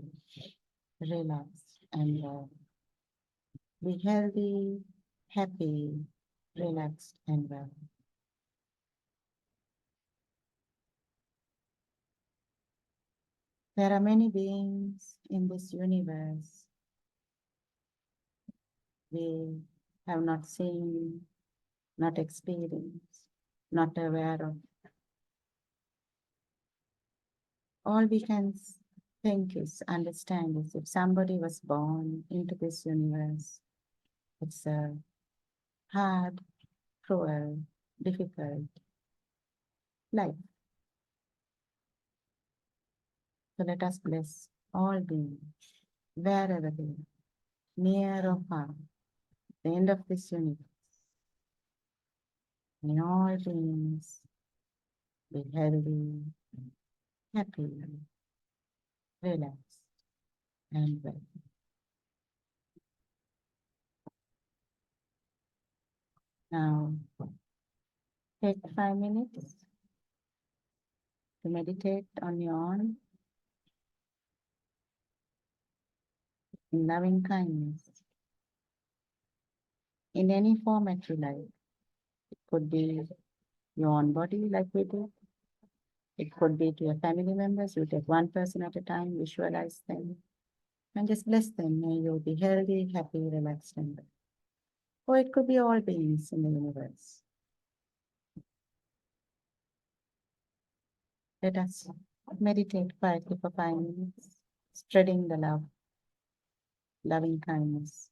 relaxed, and well. Be healthy, happy, relaxed, and well. There are many beings in this universe we have not seen, not experienced, not aware of. All we can think is, understand is, if somebody was born into this universe, it's a hard, cruel, difficult life. So let us bless all beings, wherever they are, near or far, the end of this universe. May all beings be healthy, happy, relaxed, and well. Now, take 5 minutes to meditate on your own in loving kindness in any format you like. It could be your own body, like we do. It could be to your family members. You take one person at a time, visualize them, and just bless them. May you be healthy, happy, relaxed, and well. Or it could be all beings in the universe. Let us meditate quietly for 5 minutes, spreading the love, loving kindness.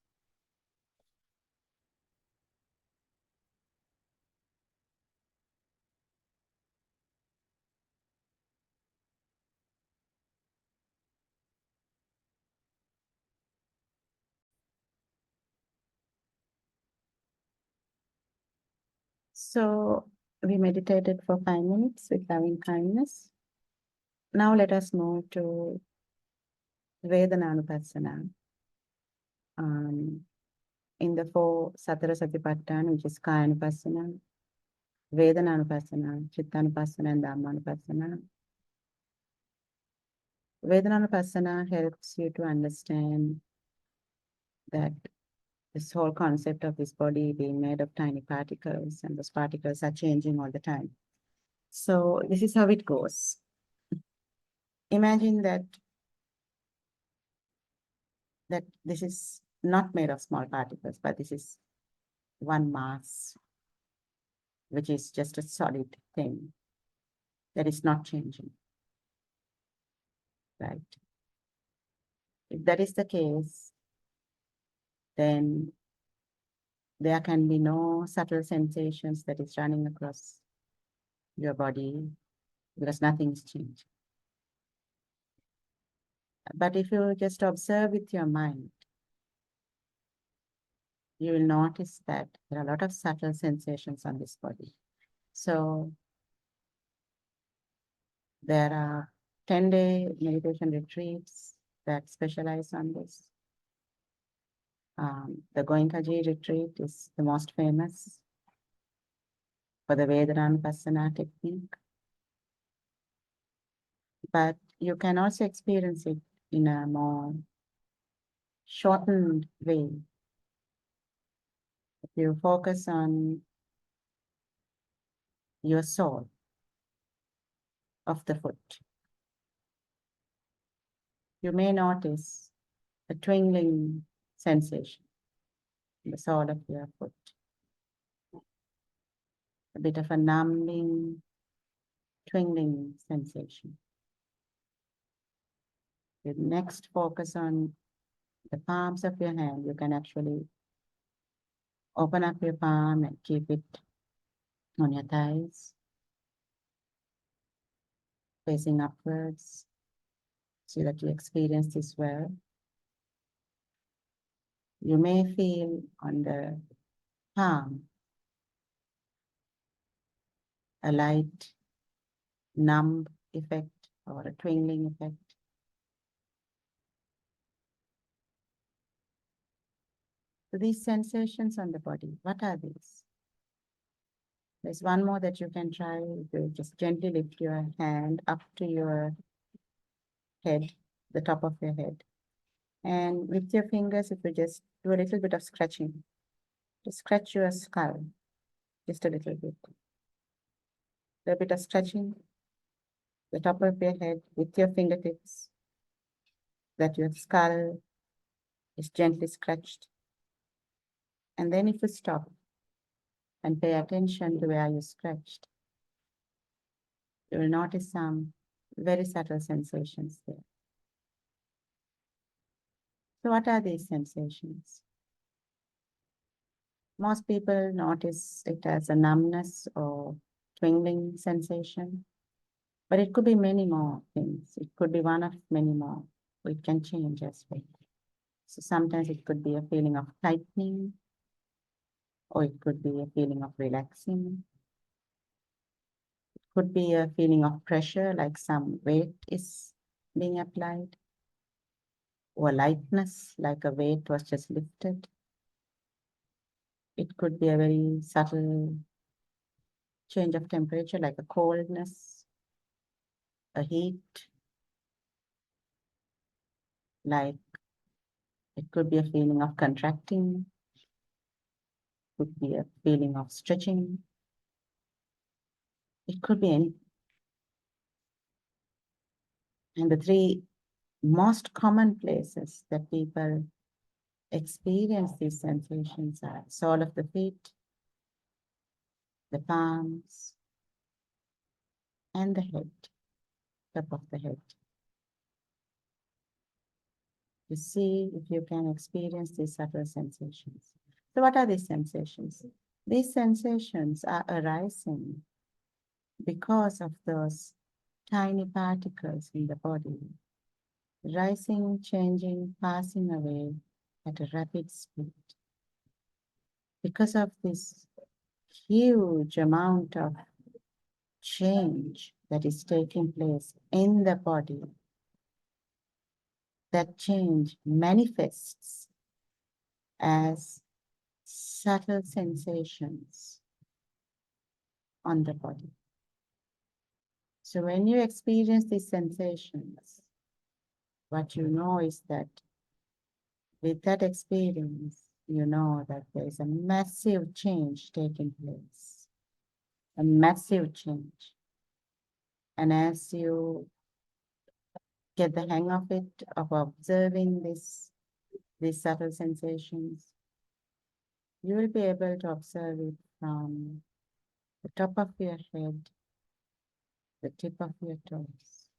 So we meditated for 5 minutes with loving kindness. Now let us move to Vedanānupassana. In the 4 Satara Satipatthana, which is Kāyanupassana, Vedanānupassana, Chittanupassana, and Dhammanupassana. Vedanānupassana helps you to understand that this whole concept of this body being made of tiny particles, and those particles are changing all the time. So this is how it goes. Imagine that this is not made of small particles, but this is one mass, which is just a solid thing that is not changing, right? If that is the case, then there can be no subtle sensations that is running across your body because nothing is changing. But if you just observe with your mind, you will notice that there are a lot of subtle sensations on this body. So there are 10-day meditation retreats that specialize on this. The Goenkaji retreat is the most famous for the Vedanānupassana technique. But you can also experience it in a more shortened way. If you focus on your sole of the foot, you may notice a tingling sensation in the sole of your foot, a bit of a numbing, tingling sensation. You next focus on the palms of your hand. You can actually open up your palm and keep it on your thighs, facing upwards, so that you experience this well. You may feel on the palm a light numb effect or a tingling effect. So these sensations on the body, what are these? There's one more that you can try. You just gently lift your hand up to your head, the top of your head. And with your fingers, if you just do a little bit of scratching, to scratch your skull, just a little bit. A bit of scratching the top of your head with your fingertips, that your skull is gently scratched. And then if you stop and pay attention to where you scratched, you will notice some very subtle sensations there. So what are these sensations? Most people notice it as a numbness or tingling sensation, but it could be many more things. It could be one of many more. It can change as well. So sometimes it could be a feeling of tightening, or it could be a feeling of relaxing. It could be a feeling of pressure, like some weight is being applied, or lightness, like a weight was just lifted. It could be a very subtle change of temperature, like a coldness, a heat, like it could be a feeling of contracting, could be a feeling of stretching. It could be any. And the three most common places that people experience these sensations are sole of the feet, the palms, and the head, top of the head. To see if you can experience these subtle sensations. So what are these sensations? These sensations are arising because of those tiny particles in the body, rising, changing, passing away at a rapid speed. Because of this huge amount of change that is taking place in the body, that change manifests as subtle sensations on the body. So when you experience these sensations, what you know is that with that experience, you know that there is a massive change taking place, a massive change. And as you get the hang of it, of observing these subtle sensations, you will be able to observe it from the top of your head, the tip of your toes,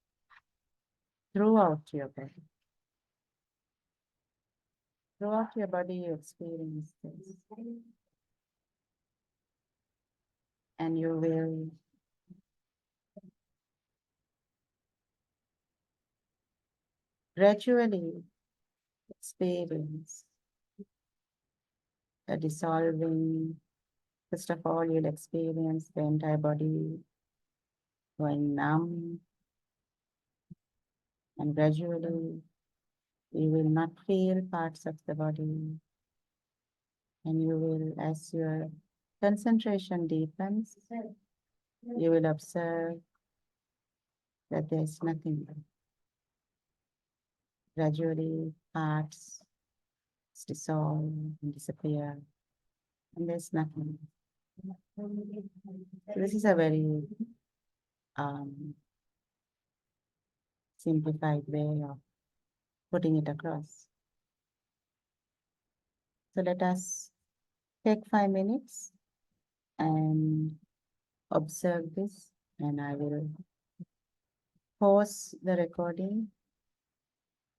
throughout your body. Throughout your body, you experience this. And you will gradually experience a dissolving. First of all, you'll experience the entire body going numb, and gradually you will not feel parts of the body, and you will, as your concentration deepens, you will observe that there's nothing. Gradually, parts dissolve and disappear, and there's nothing. So this is a very simplified way of putting it across. So let us take 5 minutes and observe this, and I will pause the recording.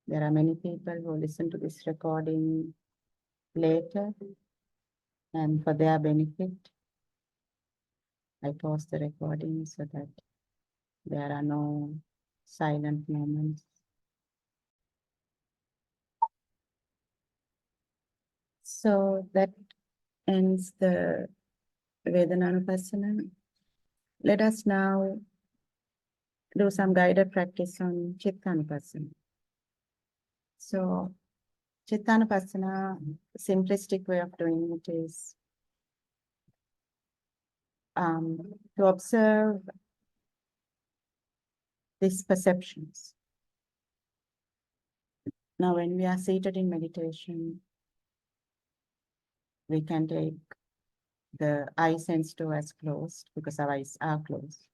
There are many people who listen to this recording later, and for their benefit, I pause the recording so that there are no silent moments. So that ends the Vedanānupassana. Let us now do some guided practice on Chittanupassana. So Chittanupassana, simplistic way of doing it is to observe these perceptions. Now, when we are seated in meditation, we can take the eye sense door as closed because our eyes are closed.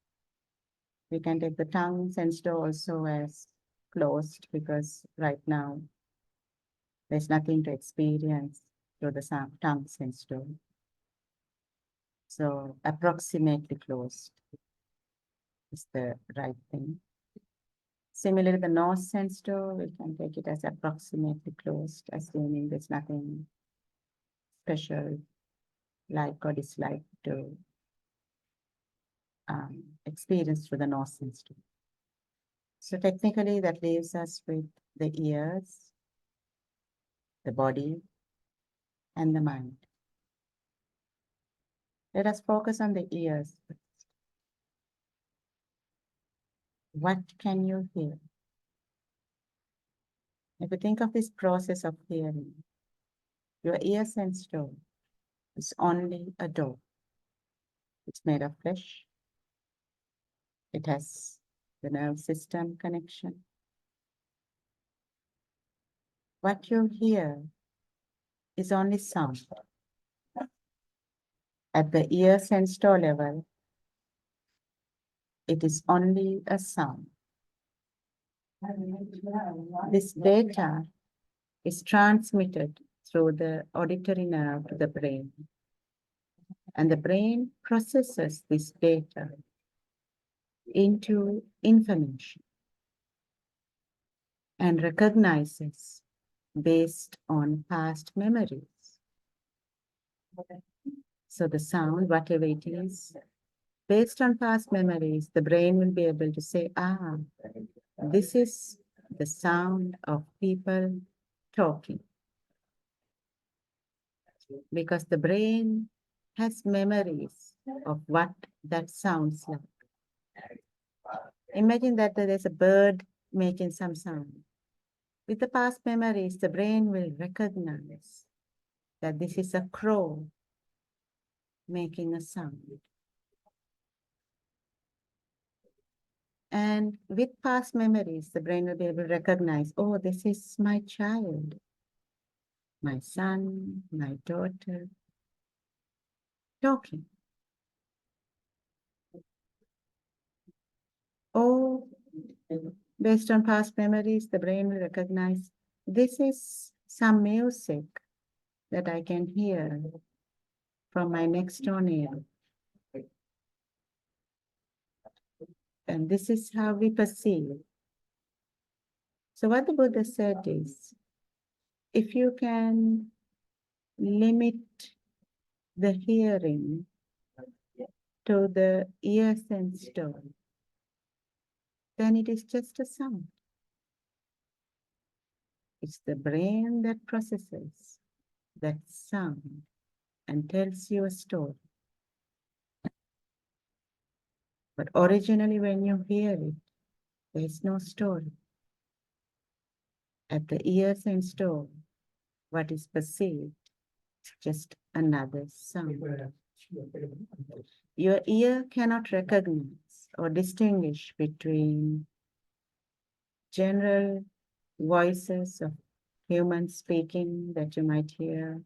We can take the tongue sense door also as closed because right now there's nothing to experience through the tongue sense door. So approximately closed is the right thing. Similarly, the nose sense door, we can take it as approximately closed, assuming there's nothing special, like or dislike to experience through the nose sense door. So technically, that leaves us with the ears, the body, and the mind. Let us focus on the ears first. What can you hear? If you think of this process of hearing, your ear sense door is only a door. It's made of flesh. It has the nerve system connection. What you hear is only sound. At the ear sense door level, it is only a sound. This data is transmitted through the auditory nerve to the brain. And the brain processes this data into information and recognizes based on past memories. So the sound, whatever it is, based on past memories, the brain will be able to say, this is the sound of people talking. Because the brain has memories of what that sounds like. Imagine that there's a bird making some sound. With the past memories, the brain will recognize that this is a crow making a sound. And with past memories, the brain will be able to recognize, oh, this is my child, my son, my daughter, talking. Or based on past memories, the brain will recognize, this is some music that I can hear from my next door neighbor. And this is how we perceive. So what the Buddha said is, if you can limit the hearing to the ear sense door, then it is just a sound. It's the brain that processes that sound and tells you a story. But originally when you hear it, there is no story. At the ear sense door, what is perceived is just another sound. Your ear cannot recognize or distinguish between general voices of humans speaking that you might hear,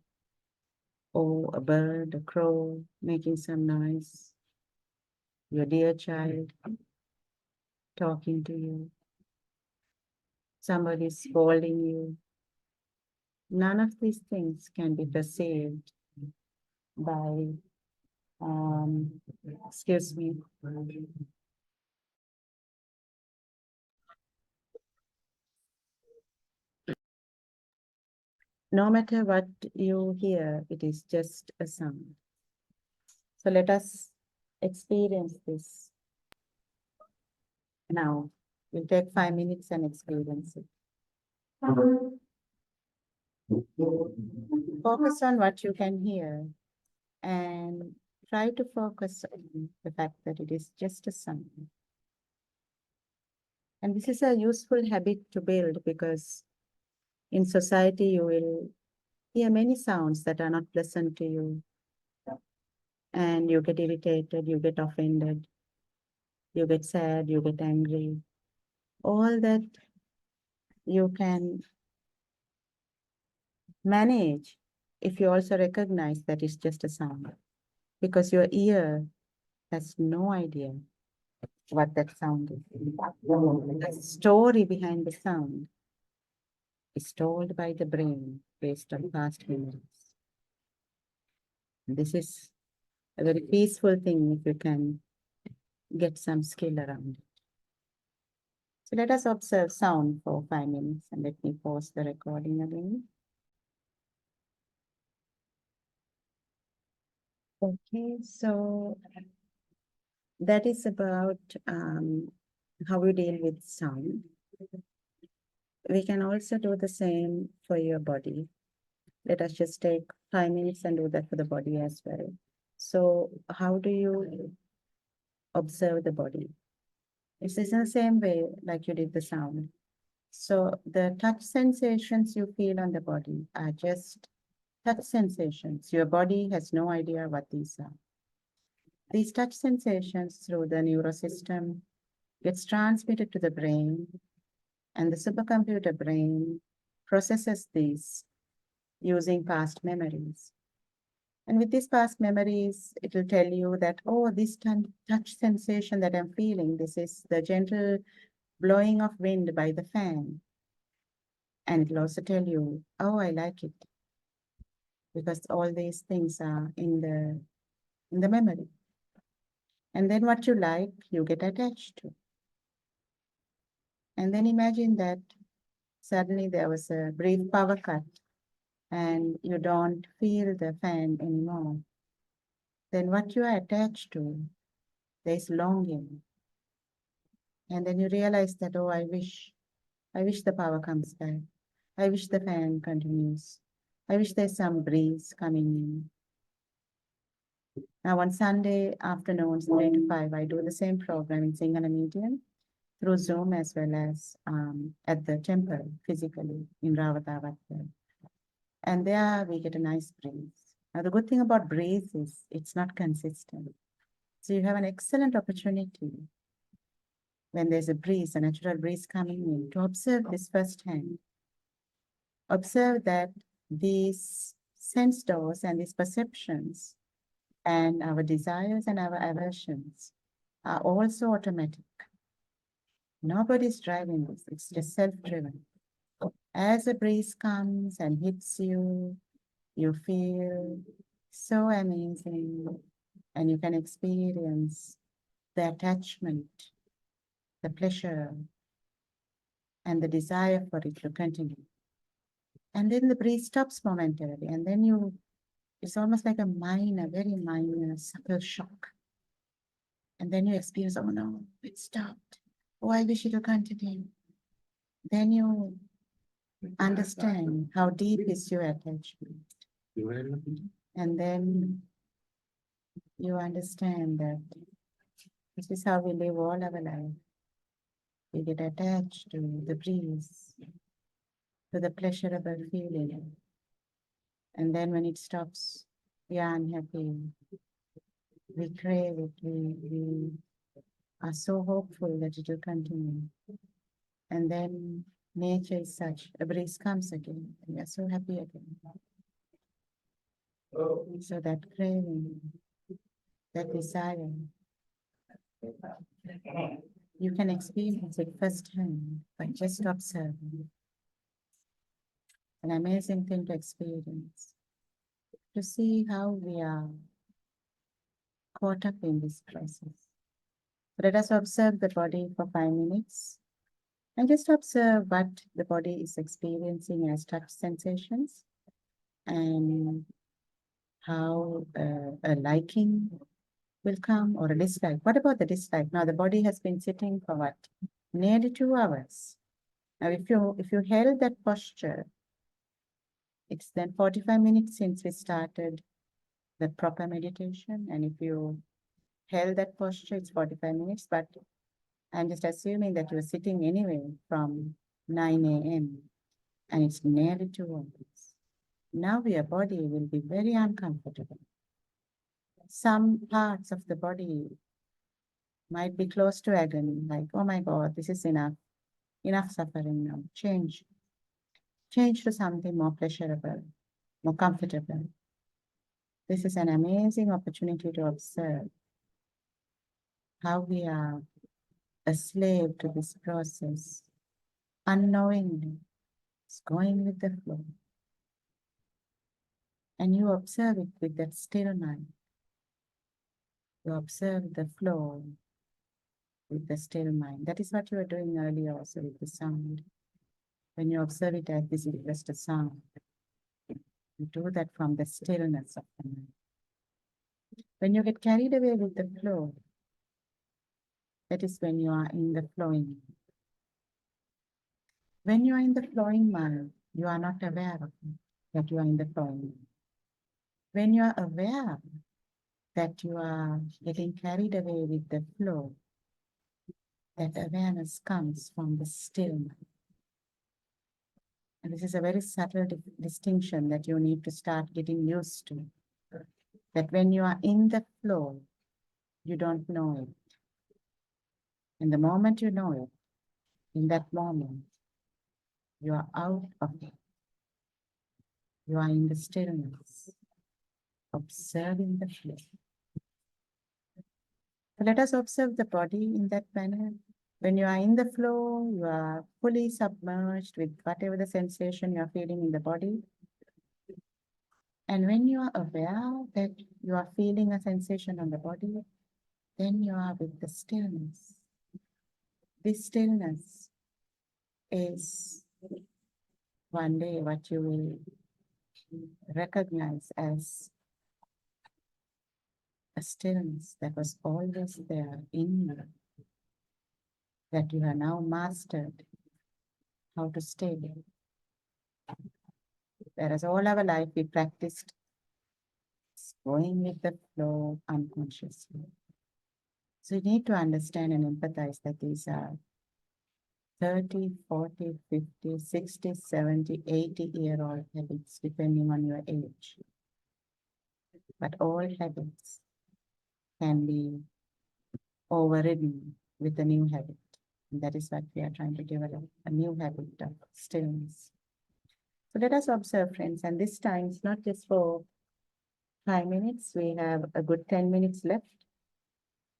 or a bird, a crow making some noise, your dear child talking to you, somebody scolding you. None of these things can be perceived by, excuse me, no matter what you hear, it is just a sound. So let us experience this now. We'll take 5 minutes and experience it. Focus on what you can hear and try to focus on the fact that it is just a sound. And this is a useful habit to build because in society you will hear many sounds that are not pleasant to you. And you get irritated, you get offended, you get sad, you get angry. All that you can manage if you also recognize that it's just a sound, because your ear has no idea what that sound is. The story behind the sound is told by the brain based on past memories. This is a very peaceful thing if you can get some skill around it. So let us observe sound for 5 minutes, and let me pause the recording again. Okay, so that is about how we deal with sound. We can also do the same for your body. Let us just take 5 minutes and do that for the body as well. So how do you observe the body? It's in the same way like you did the sound. So the touch sensations you feel on the body are just touch sensations. Your body has no idea what these are. These touch sensations through the neurosystem gets transmitted to the brain, and the supercomputer brain processes these using past memories. And with these past memories, it will tell you that, oh, this touch sensation that I'm feeling, this is the gentle blowing of wind by the fan. And it will also tell you, oh, I like it, because all these things are in the memory. And then what you like, you get attached to. And then imagine that suddenly there was a brief power cut and you don't feel the fan anymore. Then what you are attached to, there's longing. And then you realize that, oh, I wish the power comes back. I wish the fan continues. I wish there's some breeze coming in. Now on Sunday afternoons, 3 to 5, I do the same program in Sinhala medium through Zoom as well as at the temple physically in Ravatavattal. And there we get a nice breeze. Now the good thing about breeze is it's not consistent. So you have an excellent opportunity when there's a breeze, a natural breeze coming in, to observe this firsthand. Observe that these sense doors and these perceptions and our desires and our aversions are also automatic. Nobody's driving this, it's just self-driven. As a breeze comes and hits you, you feel so amazing, and you can experience the attachment, the pleasure, and the desire for it to continue. And then the breeze stops momentarily, and then it's almost like a very minor, subtle shock. And then you experience, oh no, it stopped. Oh, I wish it would continue. Then you understand how deep is your attachment. And then you understand that this is how we live all our life. We get attached to the breeze, to the pleasurable feeling. And then when it stops, we are unhappy. We crave it. We are so hopeful that it will continue. And then nature is such, a breeze comes again, and we are so happy again. So that craving, that desire, you can experience it firsthand by just observing. An amazing thing to experience, to see how we are caught up in this process. Let us observe the body for 5 minutes and just observe what the body is experiencing as touch sensations and how a liking will come or a dislike. What about the dislike? Now the body has been sitting for what? Nearly 2 hours. Now if you held that posture, it's then 45 minutes since we started the proper meditation. And if you held that posture, it's 45 minutes, but I'm just assuming that you're sitting anyway from 9 a.m. and it's nearly 2 hours. Now your body will be very uncomfortable. Some parts of the body might be close to agony, like, oh my God, this is enough suffering now. Change to something more pleasurable, more comfortable. This is an amazing opportunity to observe how we are a slave to this process, unknowingly. It's going with the flow. And you observe it with that still mind. You observe the flow with the still mind. That is what you were doing earlier also with the sound. When you observe it as this is just a sound, you do that from the stillness of the mind. When you get carried away with the flow, that is when you are in the flowing. When you are in the flowing mind, you are not aware of it, that you are in the flowing. When you are aware that you are getting carried away with the flow, that awareness comes from the stillness. And this is a very subtle distinction that you need to start getting used to. That when you are in the flow, you don't know it. And the moment you know it, in that moment, you are out of it. You are in the stillness, observing the flow. So let us observe the body in that manner. When you are in the flow, you are fully submerged with whatever the sensation you are feeling in the body. And when you are aware that you are feeling a sensation on the body, then you are with the stillness. This stillness is one day what you will recognize as a stillness that was always there in you, that you have now mastered how to stay there. Whereas all our life we practiced going with the flow unconsciously. So you need to understand and empathize that these are 30, 40, 50, 60, 70, 80-year-old habits, depending on your age. But all habits can be overridden with a new habit. And that is what we are trying to develop, a new habit of stillness. So let us observe, friends, and this time it's not just for 5 minutes, we have a good 10 minutes left.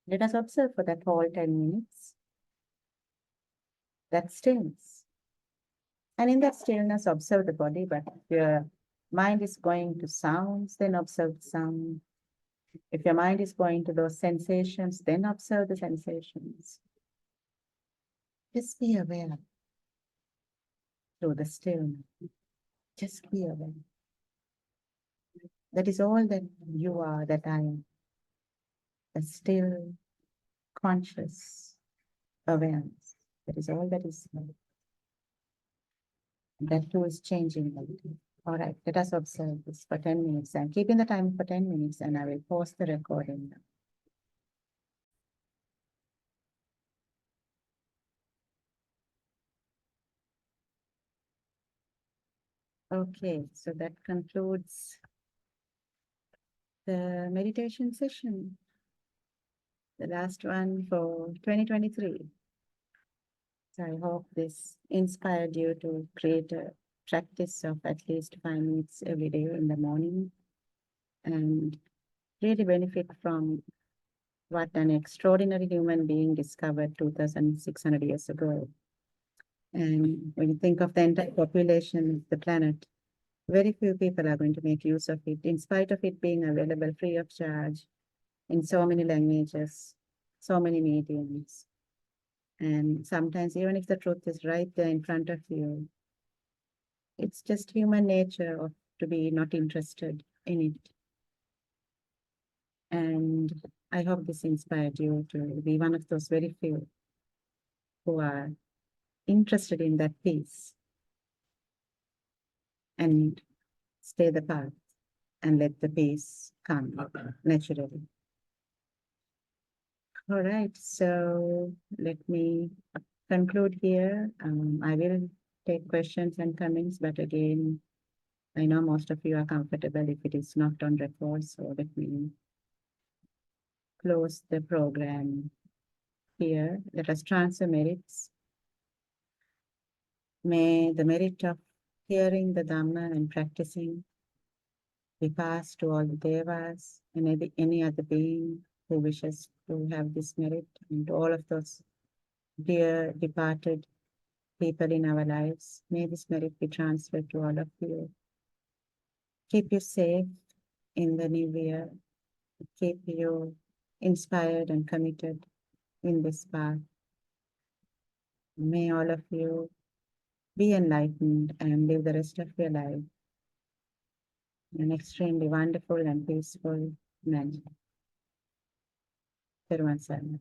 Let us observe for that whole 10 minutes, that stillness. And in that stillness, observe the body, but if your mind is going to sounds, then observe the sound. If your mind is going to those sensations, then observe the sensations. Just be aware through the stillness. Just be aware. That is all that you are, that I am. A still, conscious awareness. That is all that is there. That too is changing. All right, let us observe this for 10 minutes and keep in the time for 10 minutes and I will pause the recording now. Okay, so that concludes the meditation session. the last one for 2023. So I hope this inspired you to create a practice of at least 5 minutes every day in the morning and really benefit from what an extraordinary human being discovered 2,600 years ago. And when you think of the entire population of the planet, very few people are going to make use of it, in spite of it being available free of charge in so many languages, so many mediums. And sometimes, even if the truth is right there in front of you, it's just human nature to be not interested in it. And I hope this inspired you to be one of those very few who are interested in that peace and stay the path and let the peace come naturally. All right, so let me conclude here. I will take questions and comments, but again, I know most of you are comfortable if it is not on record, so let me close the program here. Let us transfer merits. May the merit of hearing the Dhamma and practicing be passed to all the devas and any other being who wishes to have this merit, and to all of those dear departed people in our lives. May this merit be transferred to all of you. Keep you safe in the new year. Keep you inspired and committed in this path. May all of you be enlightened and live the rest of your life in an extremely wonderful and peaceful manner. Peruan Sarma.